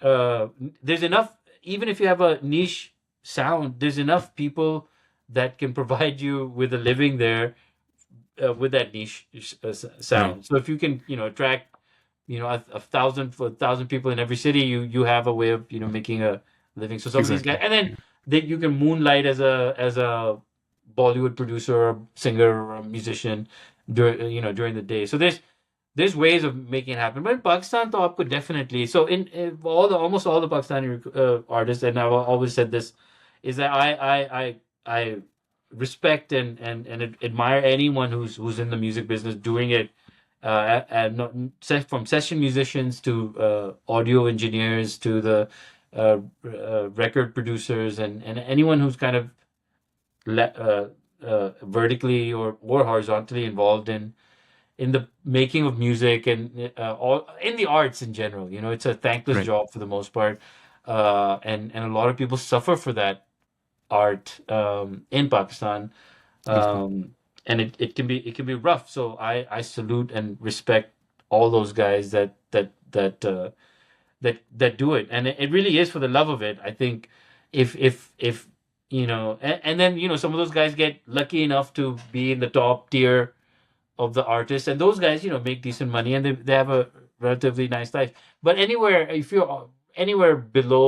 uh, there's enough, even if you have a niche sound, there's enough people that can provide you with a living there, with that niche Right. sound. So if you can, attract, a thousand people in every city, you have a way of, making a living. So some of these guys, Exactly. and then Yeah. you can moonlight as a Bollywood producer or singer or a musician during the day. So there's ways of making it happen. But in Pakistan, to aapko definitely. So in almost all the Pakistani artists, and I've always said this, is that I respect and admire anyone who's in the music business doing it, and not, from session musicians to audio engineers to the record producers, and anyone who's kind of vertically or horizontally involved in the making of music, and all in the arts in general. It's a thankless Right. job for the most part, and a lot of people suffer for that art in Pakistan, बिल्कुल. um, and it can be rough. So I salute and respect all those guys that do it, and it really is for the love of it. I think if and then some of those guys get lucky enough to be in the top tier of the artists, and those guys make decent money, and they have a relatively nice life. But anywhere, if you're anywhere below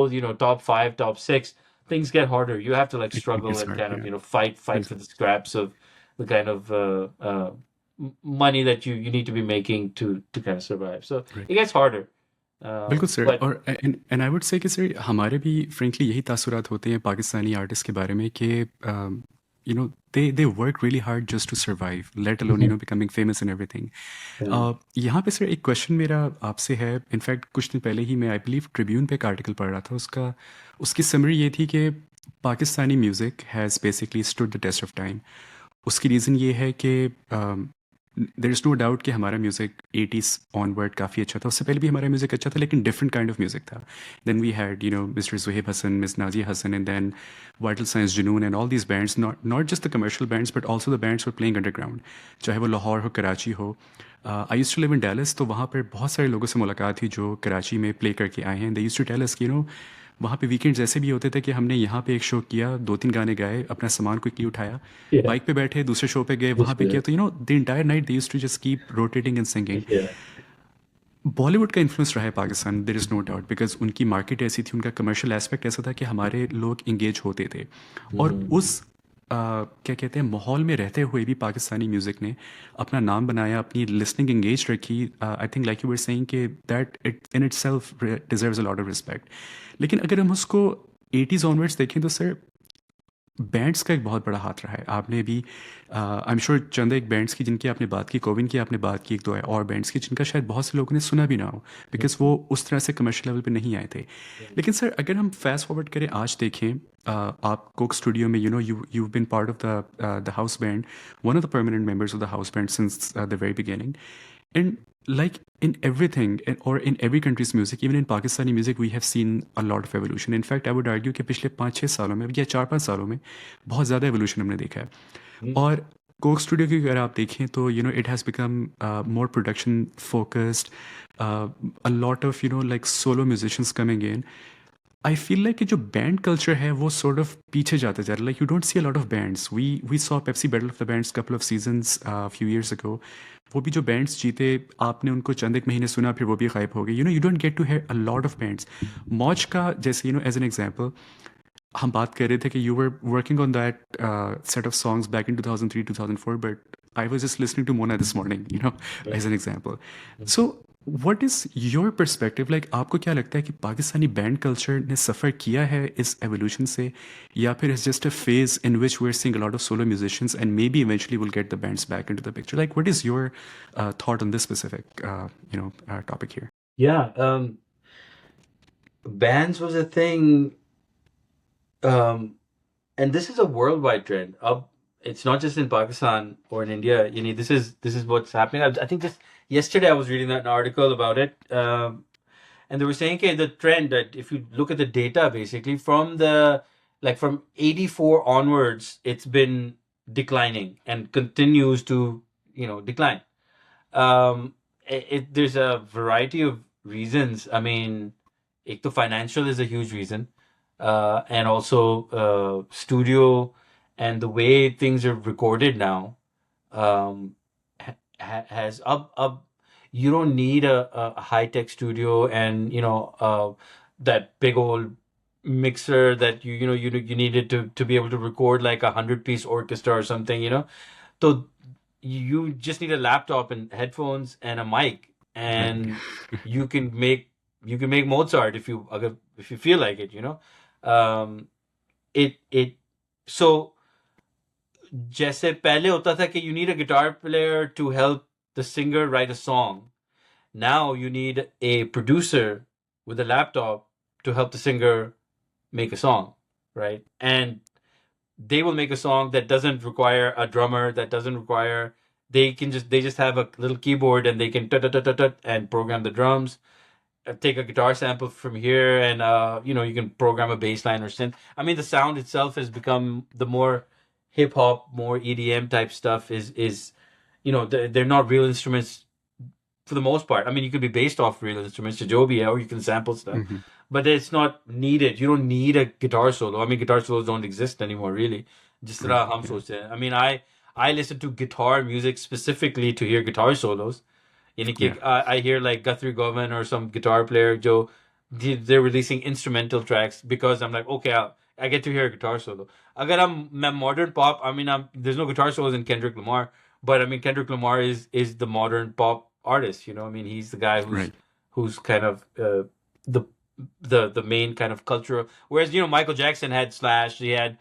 top 5, top 6, things get harder. You have to like It struggle gets and hard. kind of Yeah. fight for बिल्कुल. the scraps of the kind of money that you need to be making to kind of survive. So Right. it gets harder, बिल्कुल sir, but और and I would say कि sir हमारे भी frankly यही तासुरात होते हैं Pakistani artist के बारे में कि they work really hard just to survive, let alone Mhm. Becoming famous and everything. Yeah. यहाँ पे सर एक क्वेश्चन मेरा आपसे है. इनफैक्ट कुछ दिन पहले ही मैं आई बिलीव ट्रिब्यून पे एक आर्टिकल पढ़ रहा था, उसकी समरी ये थी कि Pakistani music has basically stood the test of time. उसकी रीज़न ये है कि देर इज़ नो डाउट कि हमारा म्यूज़िक 80s ऑनवर्ड काफ़ी अच्छा था. उससे पहले भी हमारा म्यूज़िक अच्छा था, लेकिन डिफरेंट काइंड ऑफ म्यूज़िक था. Then we had mister Zuhaib Hassan, miss Nazia Hassan, and then Vital Signs Junoon and all these bands, not just the commercial bands but also the bands were playing underground, चाहे वो लाहौर हो, कराची हो. I use to live in Dallas, तो वहाँ पर बहुत सारे लोगों से मुलाकात हुई जो कराची में प्ले करके आए हैं. दे यूज़ टू टेल अस कि वहाँ पे वीकेंड्स ऐसे भी होते थे कि हमने यहाँ पे एक शो किया, 2-3 गाने गाए, अपना सामान क्विकली उठाया, Yeah. बाइक पे बैठे, दूसरे शो पे गए, वहाँ Just पे किया. तो the entire night they used to just keep rotating and singing. yeah. Bollywood का इन्फ्लुएंस रहा है Pakistan, there is no doubt, because उनकी मार्केट ऐसी थी, उनका कमर्शियल एस्पेक्ट ऐसा था कि हमारे लोग इंगेज होते थे. और Mhm. क्या कहते हैं माहौल में रहते हुए भी पाकिस्तानी म्यूज़िक ने अपना नाम बनाया, अपनी लिसनिंग एंगेज रखी। I think like you were saying कि that it in itself deserves a lot of respect. लेकिन अगर हम उसको 80s ऑनवर्ड्स देखें तो सर बैंड्स का एक बहुत बड़ा हाथ रहा है। आपने भी आई एम श्योर चंद एक बैंड्स की जिनकी आपने बात की, कोविन की आपने बात की, एक दो है और बैंड्स की जिनका शायद बहुत से लोगों ने सुना भी ना हो, बिकॉज वो उस तरह से कमर्शियल लेवल पे नहीं आए थे। लेकिन सर अगर हम फास्ट फॉरवर्ड करें आज देखें, आप कोक स्टूडियो में you been part of the house band, one of the permanent members of the house band since the very beginning, and like in everything or in every country's music, even in Pakistani music, we have seen a lot of evolution. In fact, I would argue कि पिछले 5-6 सालों में या 4-5 सालों में बहुत ज़्यादा evolution हमने देखा है। और कोक स्टूडियो की अगर आप देखें तो it has become more production focused, a lot of like solo musicians coming in. I feel like कि जो बैंड कल्चर है वो सॉर्ट ऑफ पीछे जाते जा रहा है। Like you don't see a lot of bands. We saw Pepsi Battle of the Bands couple of seasons few years ago. वो भी जो बैंड्स जीते, आपने उनको चंद एक महीने सुना फिर वो भी गायब हो गए। You don't get to hear a lot of bands. मौज का जैसे एज एन एग्जाम्पल हम बात कर रहे थे कि you were working on that set of songs back in 2003 2004, but I was just listening to Mona this morning, as an example. So what is your perspective, like आपको क्या लगता है कि पाकिस्तानी बैंड कल्चर ने सफ़र किया है इस एवोल्यूशन से, या फिर it's just a phase in which we are seeing a lot of solo musicians and maybe eventually will get the bands back into the picture? Like what is your thought on this specific topic here? Yeah, bands was a thing, um, and this is a worldwide trend. It's not just in Pakistan or in India. This is what's happening. I think just yesterday I was reading an article about it, and they were saying, okay, the trend that if you look at the data, basically from '84 onwards, it's been declining and continues to decline. There's a variety of reasons. I mean, financial is a huge reason, and also studio and the way things are recorded now has up. You don't need a high tech studio and that big old mixer that you needed to be able to record like 100-piece orchestra or something. So you just need a laptop and headphones and a mic, Right. and you can make Mozart if you feel like it. It so जैसे पहले होता था कि you need a guitar player to help the singer write a song. Now you need a producer with a laptop to help the singer make a song, right? And they will make a song that doesn't require a drummer, that doesn't require they just have a little keyboard and they can tut, tut, tut, tut, tut, and program the drums, take a guitar sample from here, and you can program a bass line or synth. I mean, the sound itself has become the more hip hop, more EDM type stuff is they're not real instruments for the most part. I mean, you could be based off real instruments, Joby, or you can sample stuff, Mhm. but it's not needed. You don't need a guitar solo. I mean, guitar solos don't exist anymore, really. Just Right. तरह हम Yeah. सोचते हैं. I mean, I listen to guitar music specifically to hear guitar solos. यानी कि Yeah. I hear like Guthrie Govan or some guitar player, Joe, they're releasing instrumental tracks because I'm like, okay, I get to hear a guitar solo. अगर I'm modern pop, I mean, there's no guitar solos in Kendrick Lamar, but I mean, Kendrick Lamar is the modern pop artist. I mean, he's the guy who's Right. who's kind of the the main kind of cultural. Whereas Michael Jackson had Slash, he had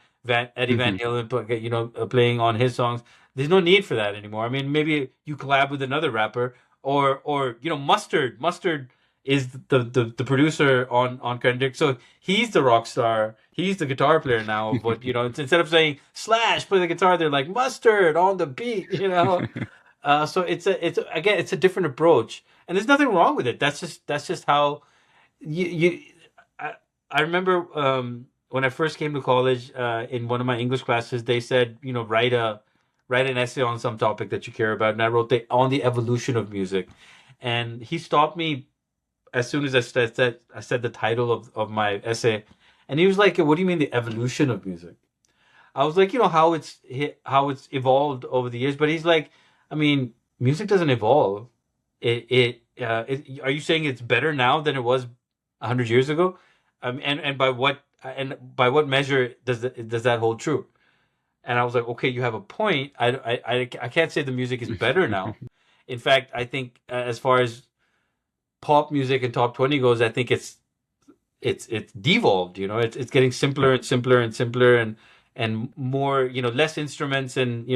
Eddie Van Mhm. Halen, playing on his songs. There's no need for that anymore. I mean, maybe you collab with another rapper, or Mustard. Mustard is the producer on Kendrick, so he's the rock star. He's the guitar player now. But instead of saying Slash play the guitar, they're like Mustard on the beat. So again, it's a different approach, and there's nothing wrong with it. That's just how you. I, I remember when I first came to college, in one of my English classes, they said, write an essay on some topic that you care about, and I wrote on the evolution of music, and he stopped me as soon as I said the title of my essay, and he was like, "What do you mean the evolution of music?" I was like, how it's evolved over the years, but he's like, I mean, music doesn't evolve. Are you saying it's better now than it was 100 years ago? And by what measure does that hold true? And I was like, okay, you have a point. I can't say the music is better now. In fact, I think as far as pop music and top 20 goes, I think it's devolved. It's getting simpler Right. and simpler and simpler, and more, less instruments, and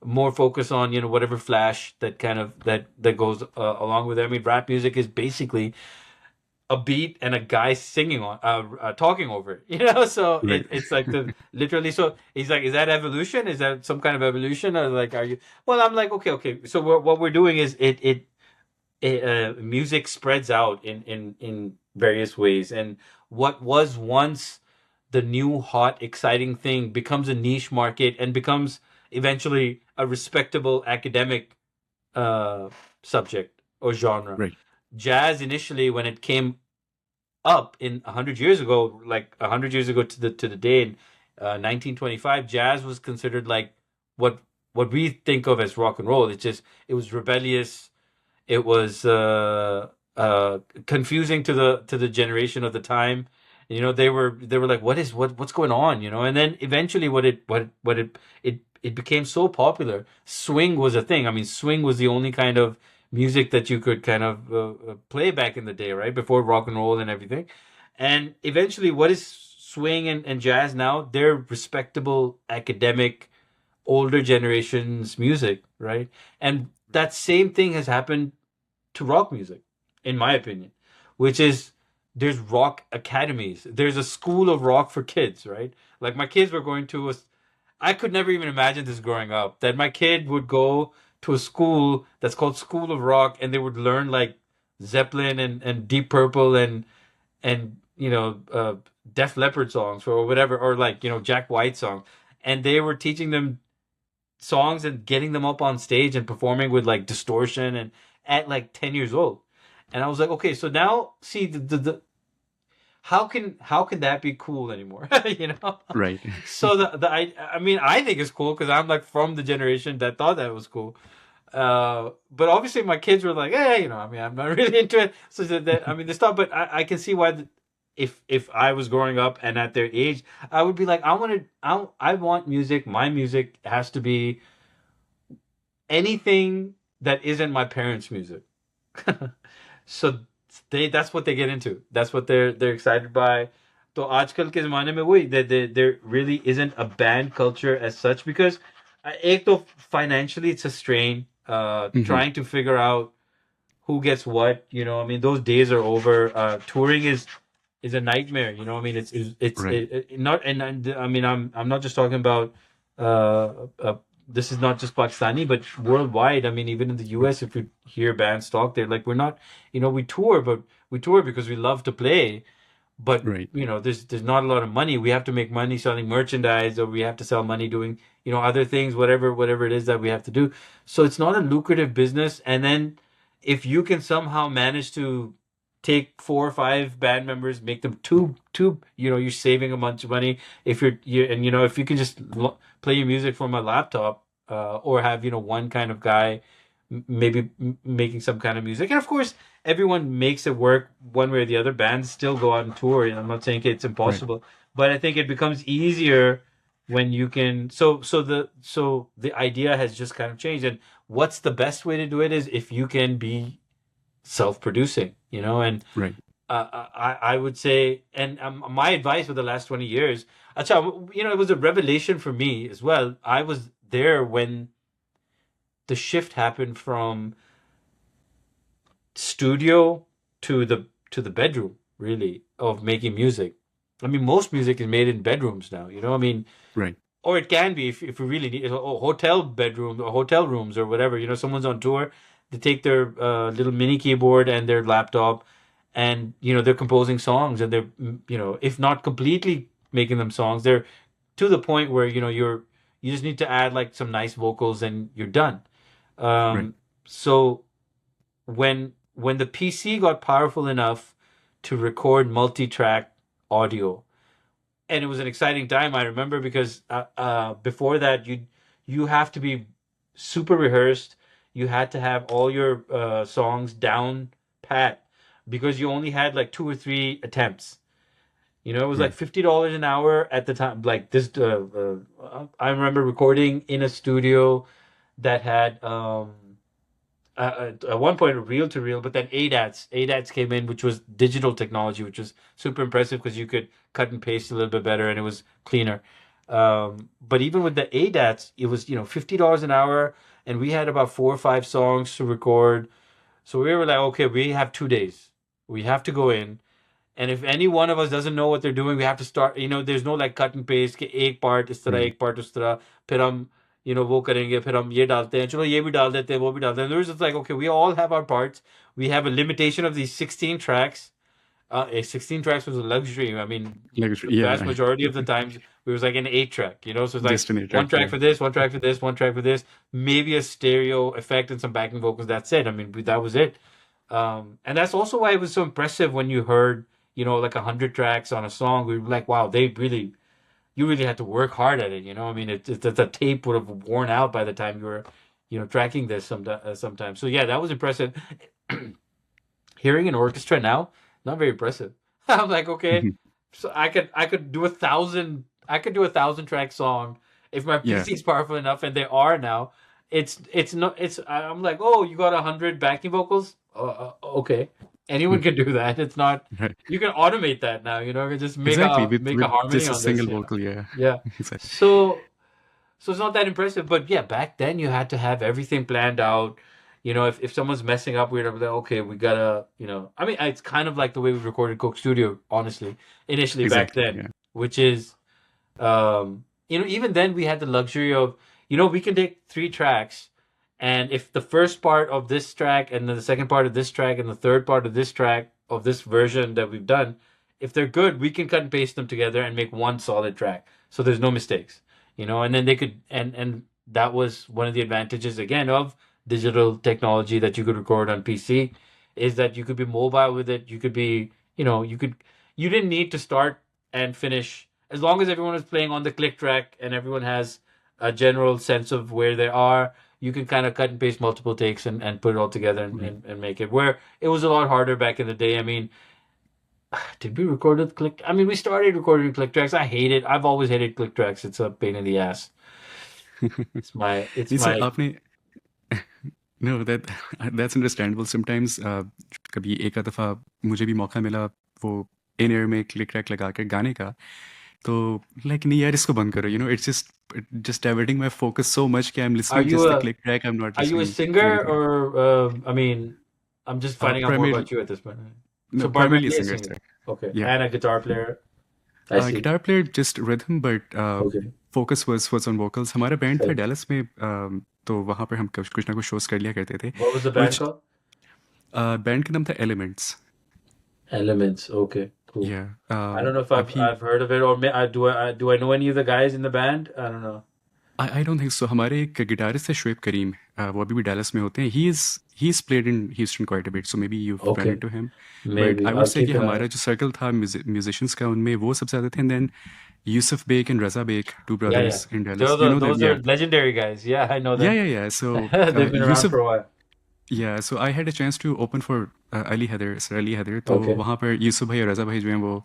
more focus on whatever flash that kind of that goes along with it. I mean, rap music is basically a beat and a guy singing on talking over it. So Right. it's like the literally. So he's like, is that evolution? Is that some kind of evolution? Or like, are you? Well, I'm like, okay. So what we're doing is music spreads out in various ways, and what was once the new hot exciting thing becomes a niche market and becomes eventually a respectable academic uh subject or genre. Right. Jazz initially, when it came up in 100 years ago, like 100 years ago to the day in 1925, jazz was considered like what what we think of as rock and roll. It was rebellious. It was confusing to the generation of the time. They were like, what's going on? And then eventually, it became so popular. Swing was a thing. I mean, swing was the only kind of music that you could kind of play back in the day, right before rock and roll and everything. And eventually, what is swing and jazz now? They're respectable academic older generations music, right? And that same thing has happened to rock music, in my opinion, which is there's rock academies. There's a school of rock for kids, right? Like my kids were going to a, I could never even imagine this growing up, that my kid would go to a school that's called School of Rock, and they would learn like Zeppelin and Deep Purple and Def Leppard songs or whatever, or like Jack White songs, and they were teaching them songs and getting them up on stage and performing with like distortion and at like 10 years old. And I was like, okay, so now see the how can that be cool anymore? you know Right. so I mean, I think it's cool because I'm like from the generation that thought that was cool. But obviously my kids were like, hey, I mean, I'm not really into it. So I mean, this stuff, but I can see why if I was growing up and at their age, I would be like, I want music. My music has to be anything that isn't my parents' music. So that's what they get into. That's what they're excited by. तो आजकल के ज़माने में वही there really isn't a band culture as such because एक तो financially it's a strain Hmm. trying to figure out who gets what. I mean, those days are over. Touring is a nightmare. I mean, Right. not, and I mean, I'm not just talking about this is not just Pakistani, but worldwide. I mean, even in the US, if you hear bands talk, they're like, we're not, we tour, but we tour because we love to play, but Right. there's not a lot of money. We have to make money selling merchandise, or we have to sell money doing other things, whatever it is that we have to do. So it's not a lucrative business. And then if you can somehow manage to take 4 or 5 band members, make them two, you're saving a bunch of money. If and if you can just play your music from a laptop, or have one kind of guy maybe making some kind of music, and of course everyone makes it work one way or the other. Bands still go out and tour, and I'm not saying it's Right. impossible, but I think it becomes easier when you can. So the idea has just kind of changed, and what's the best way to do it is if you can be self-producing, and Right. I would say, and my advice for the last 20 years, acha, it was a revelation for me as well. I was there when the shift happened from studio to the bedroom, really, of making music. I mean, most music is made in bedrooms now. I mean, Right. or it can be if we really need hotel bedrooms or hotel rooms or whatever. Someone's on tour, they take their little mini keyboard and their laptop, and they're composing songs, and they're if not completely making them songs, they're to the point where you just need to add like some nice vocals and you're done. Right. So when the PC got powerful enough to record multi-track audio, and it was an exciting time. I remember because before that you have to be super rehearsed. You had to have all your songs down pat because you only had like 2 or 3 attempts. It was like Right. $50 an hour at the time. Like this, I remember recording in a studio that had at one point reel to reel, but then ADATs came in, which was digital technology, which was super impressive because you could cut and paste a little bit better and it was cleaner. But even with the ADATs, it was $50 an hour, and we had about 4 or 5 songs to record. So we were like, okay, we have 2 days. We have to go in, and if any one of us doesn't know what they're doing, we have to start. There's no like cut and paste कि एक part इस तरह Right. एक part उस तरह फिर हम वो करेंगे फिर हम ये डालते हैं चलो ये भी डाल देते हैं वो भी डालते हैं. There's just like, okay, we all have our parts. We have a limitation of these 16 tracks. 16 tracks was a luxury. I mean, Like, the vast yeah, majority of the times it was like an 8 track. So it's like just an eight one track. track Yeah. for this, one track for this, one track for this, maybe a stereo effect and some backing vocals. That's it. I mean, that was it. And that's also why it was so impressive when you heard, like 100 tracks on a song. We were like, wow, you really had to work hard at it. I mean, the tape would have worn out by the time you were, tracking this sometimes. So yeah, that was impressive. Hearing an orchestra now, not very impressive. I'm like, okay, Mhm. so I could do 1,000 track song if my Yeah. PC is powerful enough, and they are now. It's not it's I'm like, oh, you got 100 backing vocals? Okay, anyone can do that. It's not. Right. You can automate that now. You can just make Exactly. a With make a harmony just a on this. single Yeah, vocal. Yeah. yeah. Exactly. So it's not that impressive, but yeah, back then you had to have everything planned out. If someone's messing up, we'd be like, okay, we gotta, I mean, it's kind of like the way we recorded Coke Studio, honestly, initially back Exactly. then, Yeah. which is, even then we had the luxury of, we can take 3 tracks, and if the first part of this track, and then the second part of this track, and the third part of this track of this version that we've done, if they're good, we can cut and paste them together and make one solid track. So there's no mistakes, and then they could, and that was one of the advantages again of digital technology that you could record on PC, is that you could be mobile with it. You could be, you didn't need to start and finish as long as everyone is playing on the click track and everyone has a general sense of where they are. You can kind of cut and paste multiple takes and put it all together and, Right. and, and make it, where it was a lot harder back in the day. I mean, did we record with click? I mean, we started recording click tracks. I hate it. I've always hated click tracks. It's a pain in the ass. It's नहीं sir my आपने know that that's understandable sometimes कभी एक आध दफ़ा मुझे भी मौका मिला वो इन एयर में क्लिक ट्रैक लगा के गाने का तो लाइक नहीं यार इसको बंद करो it's just diverting my focus so much कि I am Are listening you just the a click track I am not are you a listening to singer, anything or I mean, I'm just finding out more primary about you at this point. No So primarily primarily a singer singer. Sir Okay. या And a guitar player. I see. Guitar player just rhythm but Okay. Focus was on vocals हमारा band था So Dallas में तो वहाँ पर हम कुछ ना कुछ शोज कर लिया करते थे what was the band which called? Band का नाम था एलिमेंट्स Elements. Okay. Cool. या I don't know if I've अभी I've heard of it, or do I know any of the guys in the band? I don't know. I don't think so हमारे एक guitarist है शुएब करीम वो अभी भी Dallas में होते हैं he is played in Houston quite a bit so may be you run Okay. Into him but Maybe I would I'll से कि keep an eye. हमारा जो सर्कल था म्यूजिशियंस का उनमें वो सबसे ज़्यादा थे and then Yusuf Baig and Raza Baig too Yeah, yeah. Brothers in Dallas you know Those them are या legendary guys. Yeah, I know them. या सो They've been around Yusuf for a while. या so I had a chance to open for Ali Haidar sir Ali Haidar तो Okay. वहाँ पर यूसुफ भाई और रज़ा भाई जो हैं वो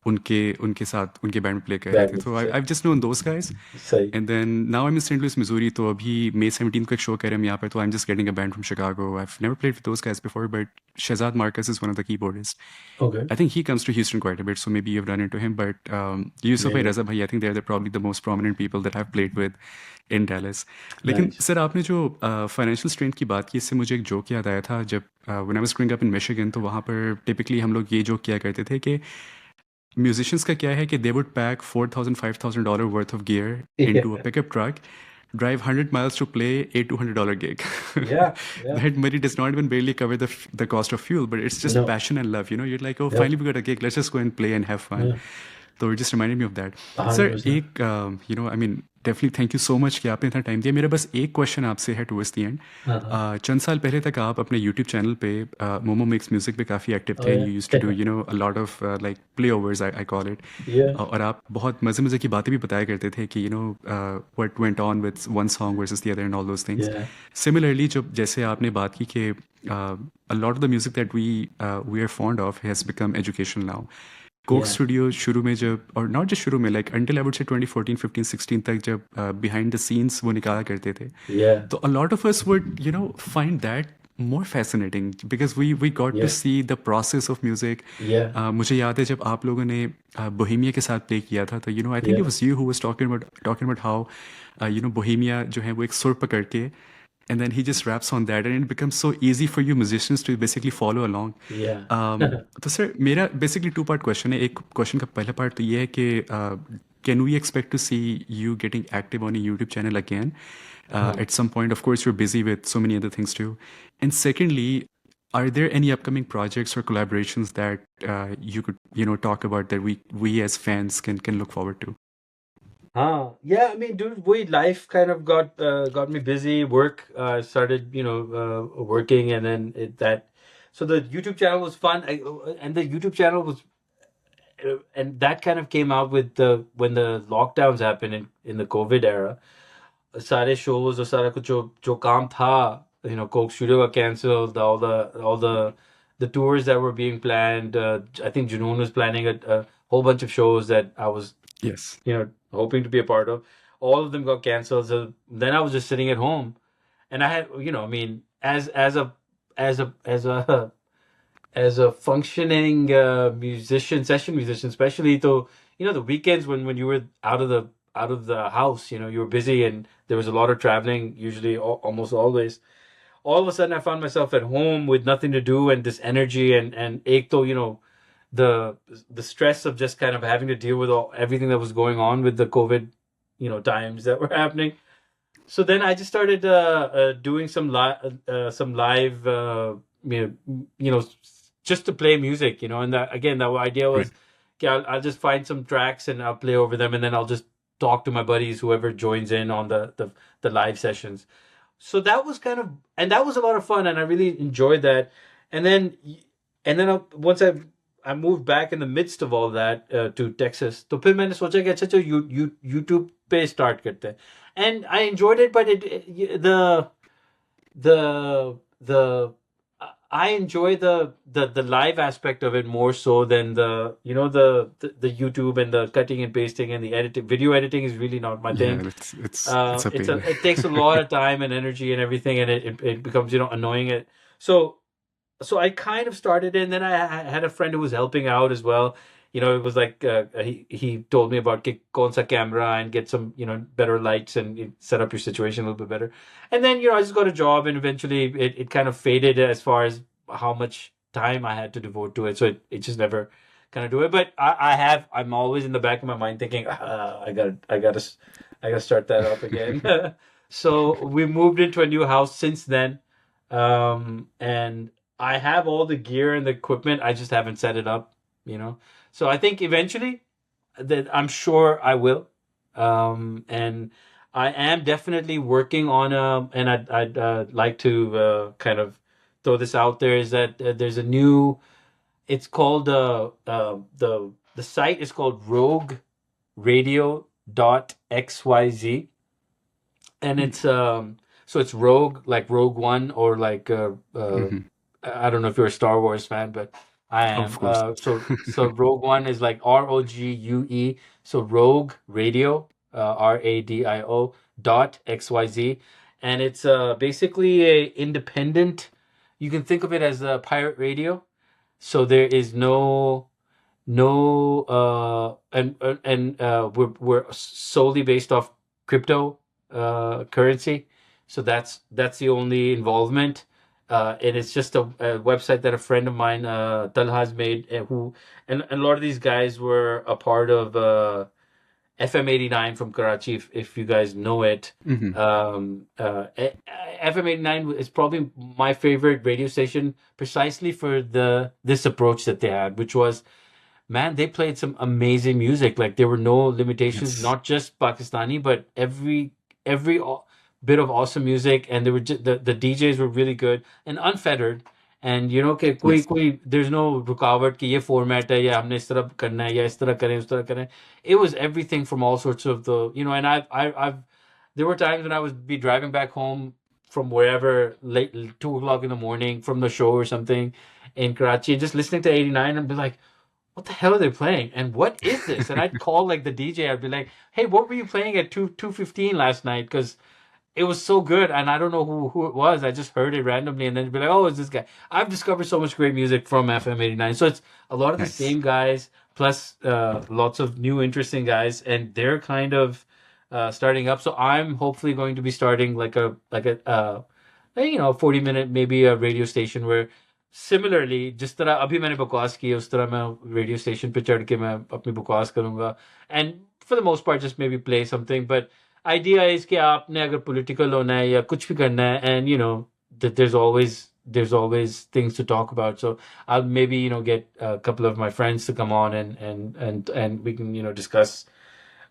उनके उनके साथ उनके बैंड में प्ले कर रहे थे Band. तो I just known those guys Say. And then now I am in Saint Louis Missouri तो अभी मई 17 को एक शो कर रहे हैं हम यहाँ पर तो I am just getting a band from Chicago I have never played with those guys before but Shahzad Marcus is one of the keyboardist Okay. I think he comes to Houston quite a bit, so maybe you've run into him. But Yusuf bhai, Maybe. Raza bhai, I think they're probably the most prominent people that I've played with in Dallas. लेकिन Nice. Sir आपने जो financial strength की बात की इससे मुझे एक joke याद आया था जब when I was growing up in Michigan तो वहाँ पर टिपिकली हम लोग ये जोक किया करते थे कि म्यूजिशियंस का क्या है कि they would pack $4,000-5,000 worth of gear into a Yeah. Pickup truck drive 100 miles to play a $200 gig. Yeah. Yeah. That money does not even barely cover the cost of fuel, but it's just No. passion and love. You're like, oh, Yep. finally we got a gig. Let's just go and play and have fun. Yeah. So it just reminded me of that. Sir, 100%. एक I mean, definitely thank you so much कि आपने इतना time दिया. मेरा बस एक question आपसे है towards the end. Uh-huh. चंद साल पहले तक आप अपने यूट्यूब चैनल पे मोमो मिक्स म्यूजिक पे काफ़ी एक्टिव Oh थे. yeah. You used to do a lot of like playovers, I call it. Yeah. और आप बहुत मज़े मज़े की बातें भी बताया करते थे कि what went on with one song versus the other and all those things. Yeah. Similarly, जब जैसे आपने बात की कि a lot of the music that we are fond of has become educational now. Coke Yeah. Studio शुरू में जब, और नॉट जस्ट शुरू में, like until I would say 2014 15 16 तक, जब बिहाइंड द सीन्स वो निकाला करते थे, Yeah. तो a lot of us would, find that more fascinating because we got to Yeah. see the process of music. Yeah. मुझे याद है जब आप लोगों ने बोहेमिया के साथ प्ले किया था, तो I think Yeah. It was you who was talking about how Bohemia जो है वो एक सुर पकड़ के, and then he just raps on that, and it becomes so easy for you musicians to basically follow along. Yeah. तो sir मेरा basically two part question है. एक क्वेश्चन का पहला पार्ट तो ये है कि can we expect to see you getting active on YouTube channel again at some point? Of course, you're busy with so many other things too. And secondly, are there any upcoming projects or collaborations that you could talk about that we as fans can look forward to? Yeah, I mean, dude, wait, life kind of got me busy. Work started, working, and then so the YouTube channel was fun, and the YouTube channel was, and that kind of came out with the when the lockdowns happened in the COVID era. सारे shows और सारा कुछ जो काम था, Coke Studio got canceled. All the tours that were being planned. I think Junoon was planning a whole bunch of shows that I was Yes. hoping to be a part of. All of them got canceled. So then I was just sitting at home, and I had, I mean, as a as a functioning session musician, especially though, the weekends when you were out of the house, you were busy and there was a lot of traveling, usually almost always. All of a sudden, I found myself at home with nothing to do and this energy and ek to, the the stress of just kind of having to deal with everything that was going on with the COVID, times that were happening. So then I just started doing some live, just to play music, and that again, the idea Right. was, okay, I'll just find some tracks and I'll play over them, and then I'll just talk to my buddies, whoever joins in on the live sessions. So that was and that was a lot of fun, and I really enjoyed that. And then, once I moved back in the midst of all that to Texas, तो फिर मैंने सोचा कि अच्छा चलो YouTube पे start करते हैं. And I enjoyed it, but the I enjoy the live aspect of it more so than the YouTube and the cutting and pasting and the editing. Video editing is really not my Yeah, thing. it's a pain. It takes a lot of time and energy and everything, and it becomes annoying. So I kind of started it, and then I had a friend who was helping out as well. It was like he told me about get kaun sa camera and get some better lights and set up your situation a little bit better. And then I just got a job, and eventually it kind of faded as far as how much time I had to devote to it. So it just never kind of do it. But I'm always in the back of my mind thinking, I gotta start that up again. So we moved into a new house since then, and I have all the gear and the equipment. I just haven't set it up, So I think eventually that I'm sure I will. And I am definitely working on and I'd like to kind of throw this out there is that there's a new, it's called, the site is called rogueradio.xyz. And it's, so it's Rogue, like Rogue One, or like, Mhm. I don't know if you're a Star Wars fan, but I Of am. course. So Rogue One is like ROGUE. So Rogue Radio, RADIO .xyz, and it's basically a independent. You can think of it as a pirate radio. So there is no we're solely based off crypto currency. So that's the only involvement. And it's just a website that a friend of mine, Talha, has made, and a lot of these guys were a part of FM 89 from Karachi, if you guys know it. Mhm. FM 89 is probably my favorite radio station, precisely for this approach that they had, which was, man, they played some amazing music. Like there were no limitations, Yes. not just Pakistani, but every bit of awesome music, and they were the DJs were really good and unfettered. And कि Yes. there's no रुकावट कि ये format है या हमने इस तरह करना है या इस तरह करें उस तरह करें. It was everything from all sorts of and I've there were times when I would be driving back home from wherever late 2 o'clock in the morning from the show or something in Karachi, just listening to 89 and be like, what the hell are they playing? And what is this? And I'd call like the DJ. I'd be like, hey, what were you playing at 2:15 last night? Because it was so good, and I don't know who it was. I just heard it randomly, and then it'd be like, oh, it's this guy. I've discovered so much great music from FM 89. So it's a lot of the Nice. same guys, plus lots of new interesting guys, and they're kind of starting up. So I'm hopefully going to be starting like a 40-minute maybe a radio station where similarly जिस तरह अभी मैंने बकवास की है उस तरह मैं रेडियो स्टेशन पे चढ़ के मैं अपनी बकवास करूंगा and for the most part just maybe play something, but idea is कि आपने अगर political होना है या कुछ भी करना है, and that there's always things to talk about. So I'll maybe get a couple of my friends to come on, and we can discuss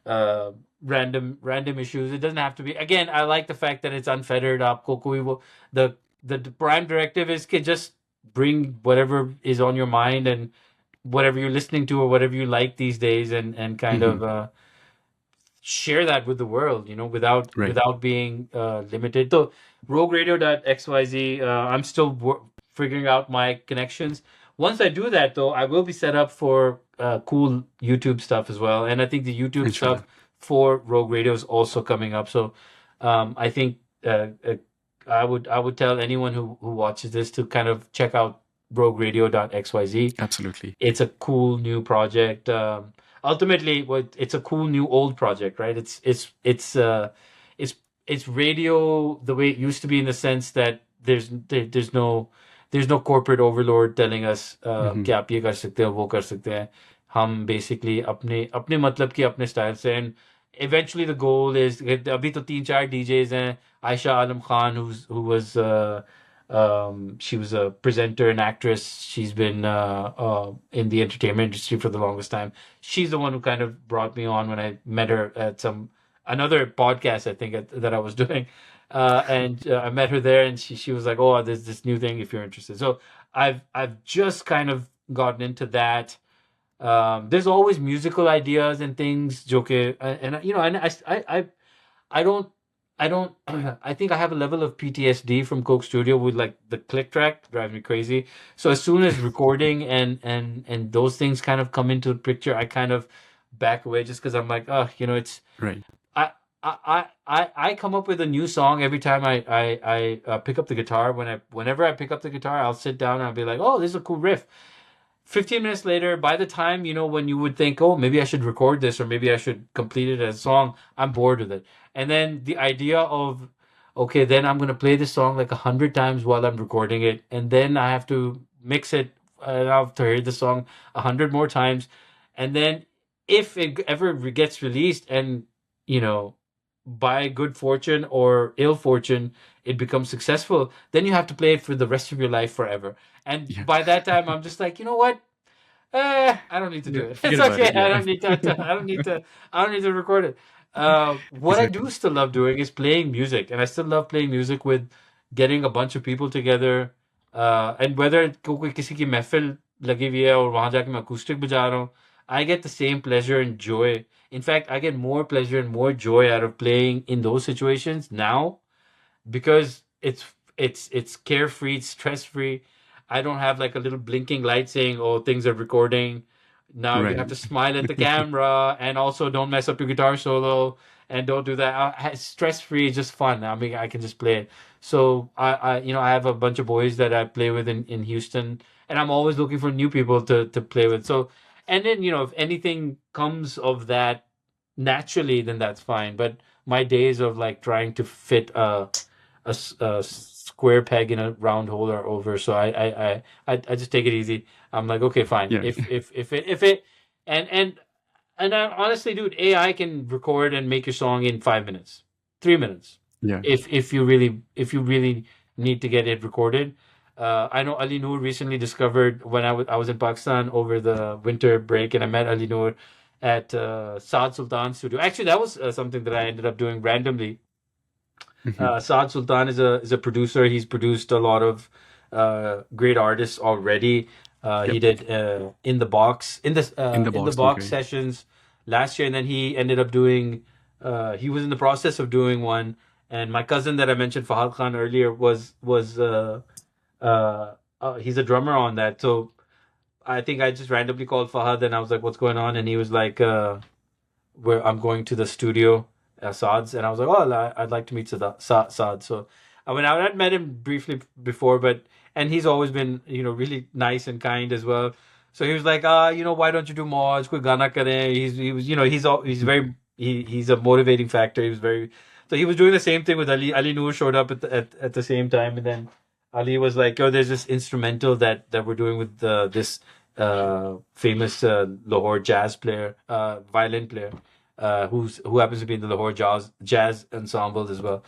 uh, random issues. It doesn't have to be. Again, I like the fact that it's unfettered. आपको कोई वो the prime directive is कि just bring whatever is on your mind and whatever you're listening to or whatever you like these days, and kind Hmm. of share that with the world, without Right. without being limited. So rogueradio.xyz, I'm still figuring out my connections. Once I do that, though, I will be set up for cool YouTube stuff as well. And I think the YouTube Inshallah. stuff for Rogue Radio is also coming up. So I think I would tell anyone who watches this to kind of check out rogueradio.xyz. Absolutely. It's a cool new project. Ultimately, it's a cool new old project, right? It's it's radio the way it used to be, in the sense that there's no corporate overlord telling us Hmm. कि आप ये कर सकते हो वो कर सकते हैं. हम basically अपने अपने मतलब की अपने style से, and eventually the goal is अभी तो 3-4 DJs हैं. Aisha Alam Khan, who was she was a presenter and actress. She's been in the entertainment industry for the longest time. She's the one who kind of brought me on when I met her at another podcast, I think, that I was doing. And I met her there, and she was like, "Oh, there's this new thing if you're interested." So I've just kind of gotten into that. There's always musical ideas and things, joke, and I don't, I don't, I think I have a level of PTSD from Coke Studio with like the click track drives me crazy. So as soon as recording and those things kind of come into the picture, I kind of back away just because I'm like, oh, it's Right. I. I come up with a new song every time I pick up the guitar. Whenever I pick up the guitar, I'll sit down and I'll be like, oh, this is a cool riff. 15 minutes later, by the time, when you would think, oh, maybe I should record this or maybe I should complete it as a song, I'm bored with it. And then the idea of, okay, then I'm going to play this song like 100 times while I'm recording it. And then I have to mix it. And I'll have to hear the song 100 more times. And then if it ever gets released and, you know, by good fortune or ill fortune, it becomes successful, then you have to play it for the rest of your life forever. And Yeah. by that time, I'm just like, you know what? I don't need to do Yeah. it. Forget It's about okay. it. I Yeah. don't need to. I don't need to. I don't need to record it. What I do Exactly. still love doing is playing music, and I still love playing music with getting a bunch of people together. And whether कोई किसी की महफिल लगी हुई है और वहां जाके मैं acoustic बजा रहा हूँ, I get the same pleasure and joy. In fact, I get more pleasure and more joy out of playing in those situations now because it's carefree, it's stress free. I don't have like a little blinking light saying, "Oh, things are recording." Now you have Right. to smile at the camera, and also don't mess up your guitar solo, and don't do that. Stress free, just fun. I mean, I can just play it. So I have a bunch of boys that I play with in Houston, and I'm always looking for new people to play with. So, and then if anything comes of that naturally, then that's fine. But my days of like trying to fit a square peg in a round hole are over. So I just take it easy. I'm like, okay, fine. Yeah. If it and honestly, dude, AI can record and make your song in 5 minutes, 3 minutes, Yeah. if you really need to get it recorded. I know Ali Noor recently discovered when I was in Pakistan over the winter break, and I met Ali Noor at Saad Sultan studio. Actually, that was something that I ended up doing randomly. Hmm. Saad Sultan is a producer. He's produced a lot of great artists already. He Yep. did In the in the box. box Okay. sessions last year, and then he ended up doing. He was in the process of doing one, and my cousin that I mentioned, Fahad Khan earlier, was he's a drummer on that. So I think I just randomly called Fahad and I was like, "What's going on?" And he was like, "Where I'm going to the studio, Saad's," and I was like, "Oh, I'd like to meet Saad." So I went out. I'd met him briefly before, but and he's always been, really nice and kind as well. So he was like, why don't you do more? Koi gana kare. He was, he's very he's a motivating factor. He was very so he was doing the same thing with Ali. Ali Noor showed up at the same time, and then Ali was like, "Oh, there's this instrumental that we're doing with this famous Lahore jazz player, violin player, who happens to be in the Lahore jazz ensemble as well."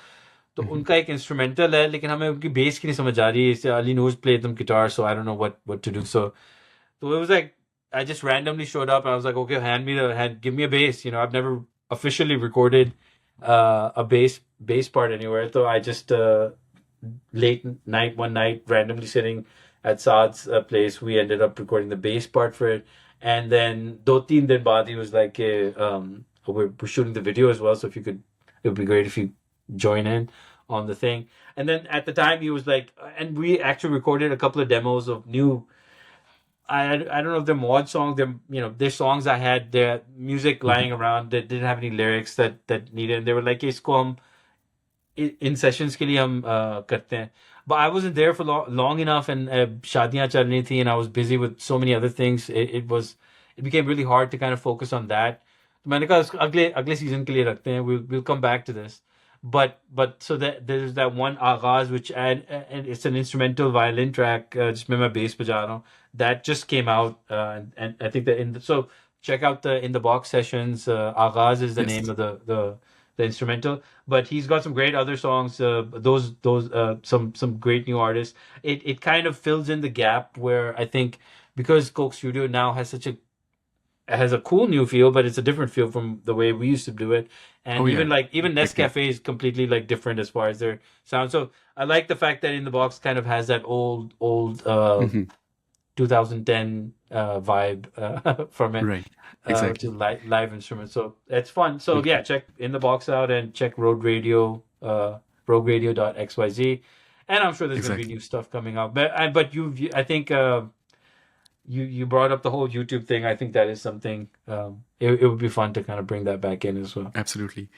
तो Mhm. उनका एक instrumental है लेकिन हमें उनकी base की नहीं समझ आ रही है Ali knows play them guitar so I don't know what to do so it was like I just randomly showed up and I was like okay give me a bass I've never officially recorded a bass part anywhere so I just late night one night randomly sitting at Saad's place we ended up recording the bass part for it and then do teen din baad he was like we're shooting the video as well so if you could it would be great if you join in on the thing and then at the time he was like and we actually recorded a couple of demos of new I don't know if they're mod songs they're songs I had their music Mhm. lying around that didn't have any lyrics that needed and they were like इसको हम in sessions के लिए हम करते हैं but I wasn't there for long enough and शादियां चल रही थी and I was busy with so many other things it became really hard to kind of focus on that तो मैंने कहा अगले season के लिए रखते हैं we'll come back to this but so that there's that one आगाज which and it's an instrumental violin track जिसमें मैं bass बजा रहा हूँ that just came out and I think that so check out the in the box sessions आगाज is the name Yes. of the instrumental but he's got some great other songs those some great new artists it kind of fills in the gap where I think because Coke Studio now has a cool new feel but it's a different feel from the way we used to do it and Oh yeah. even Agree. Nescafe is completely like different as far as their sound so I like the fact that in the box kind of has that old Hmm. 2010 vibe from it, Right. which is Exactly. live instruments. So it's fun. So बिल्कुल. yeah, check In the Box out and check rogueradio.xyz. And I'm sure there's going to be Exactly. new stuff coming out. But I think you brought up the whole YouTube thing. I think that is something. It would be fun to kind of bring that back in as well. Absolutely.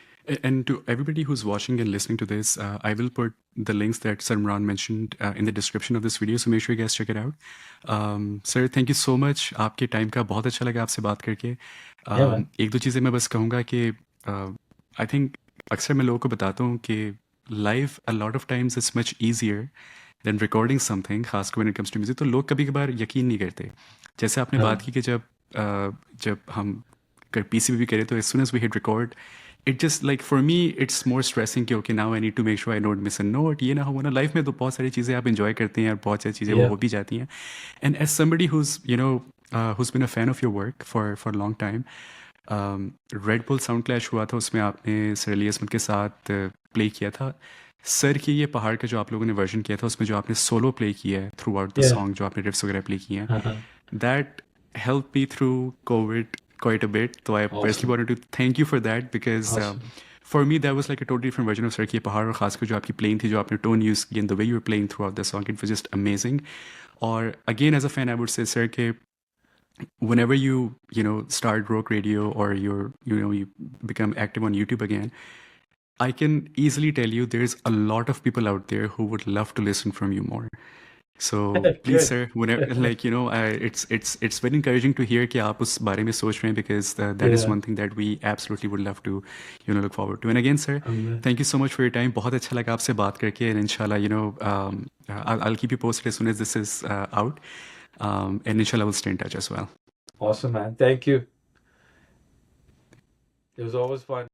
And to everybody who's watching and listening to this, I will put the links that Sarmran mentioned in the description of this video. So make sure you guys check it out. Sir, thank you so much. आपके time का बहुत अच्छा लगा आपसे बात करके. Yeah, man. एक दो चीज़ें मैं बस कहूँगा कि आई थिंक अक्सर मैं लोगों को बताता हूँ कि life a lot of times it's much easier than recording something खासकर when it comes to music तो लोग कभी कभार यकीन नहीं करते जैसे आपने Uh, बात की कि जब हम पीसी भी करें तो as soon as we hit record it just like for me it's more stressing कि okay now I need to make sure I don't miss a note ये ना हो ना लाइफ में तो बहुत सारी चीज़ें आप इन्जॉय करते हैं और बहुत सारी चीज़ें वो yeah. हो भी जाती हैं and as somebody who who been a fan of your work for long time Red Bull Sound Clash हुआ था उसमें आपने सर अली असमत के साथ प्ले किया था सर की ये पहाड़ का जो आप लोगों ने वर्जन किया था उसमें जो आपने सोलो प्ले किया है through out the Yeah. Song जो आपने रिफ्स वगैरह प्ले किए हैं Uh-huh. that helped me through COVID quite a bit. So I personally Awesome. wanted to thank you for that because Awesome. for me that was like a totally different version of Sir Ki Pahar और खासकर जो आपकी playing थी जो आपने tone use की and the way you were playing throughout the song it was just amazing. और again as a fan I would say Sir कि whenever you start rock radio or you become active on YouTube again I can easily tell you there's a lot of people out there who would love to listen from you more. So please, Good. sir, whenever it's very encouraging to hear कि आप उस बारे में सोच रहे हैं because that is Yeah. one thing that we absolutely would love to look forward to. And again, sir, thank you so much for your time. बहुत अच्छा लगा आपसे बात करके and inshallah I'll keep you posted as soon as this is out. And inshallah we'll stay in touch as well. Awesome, man. Thank you. It was always fun.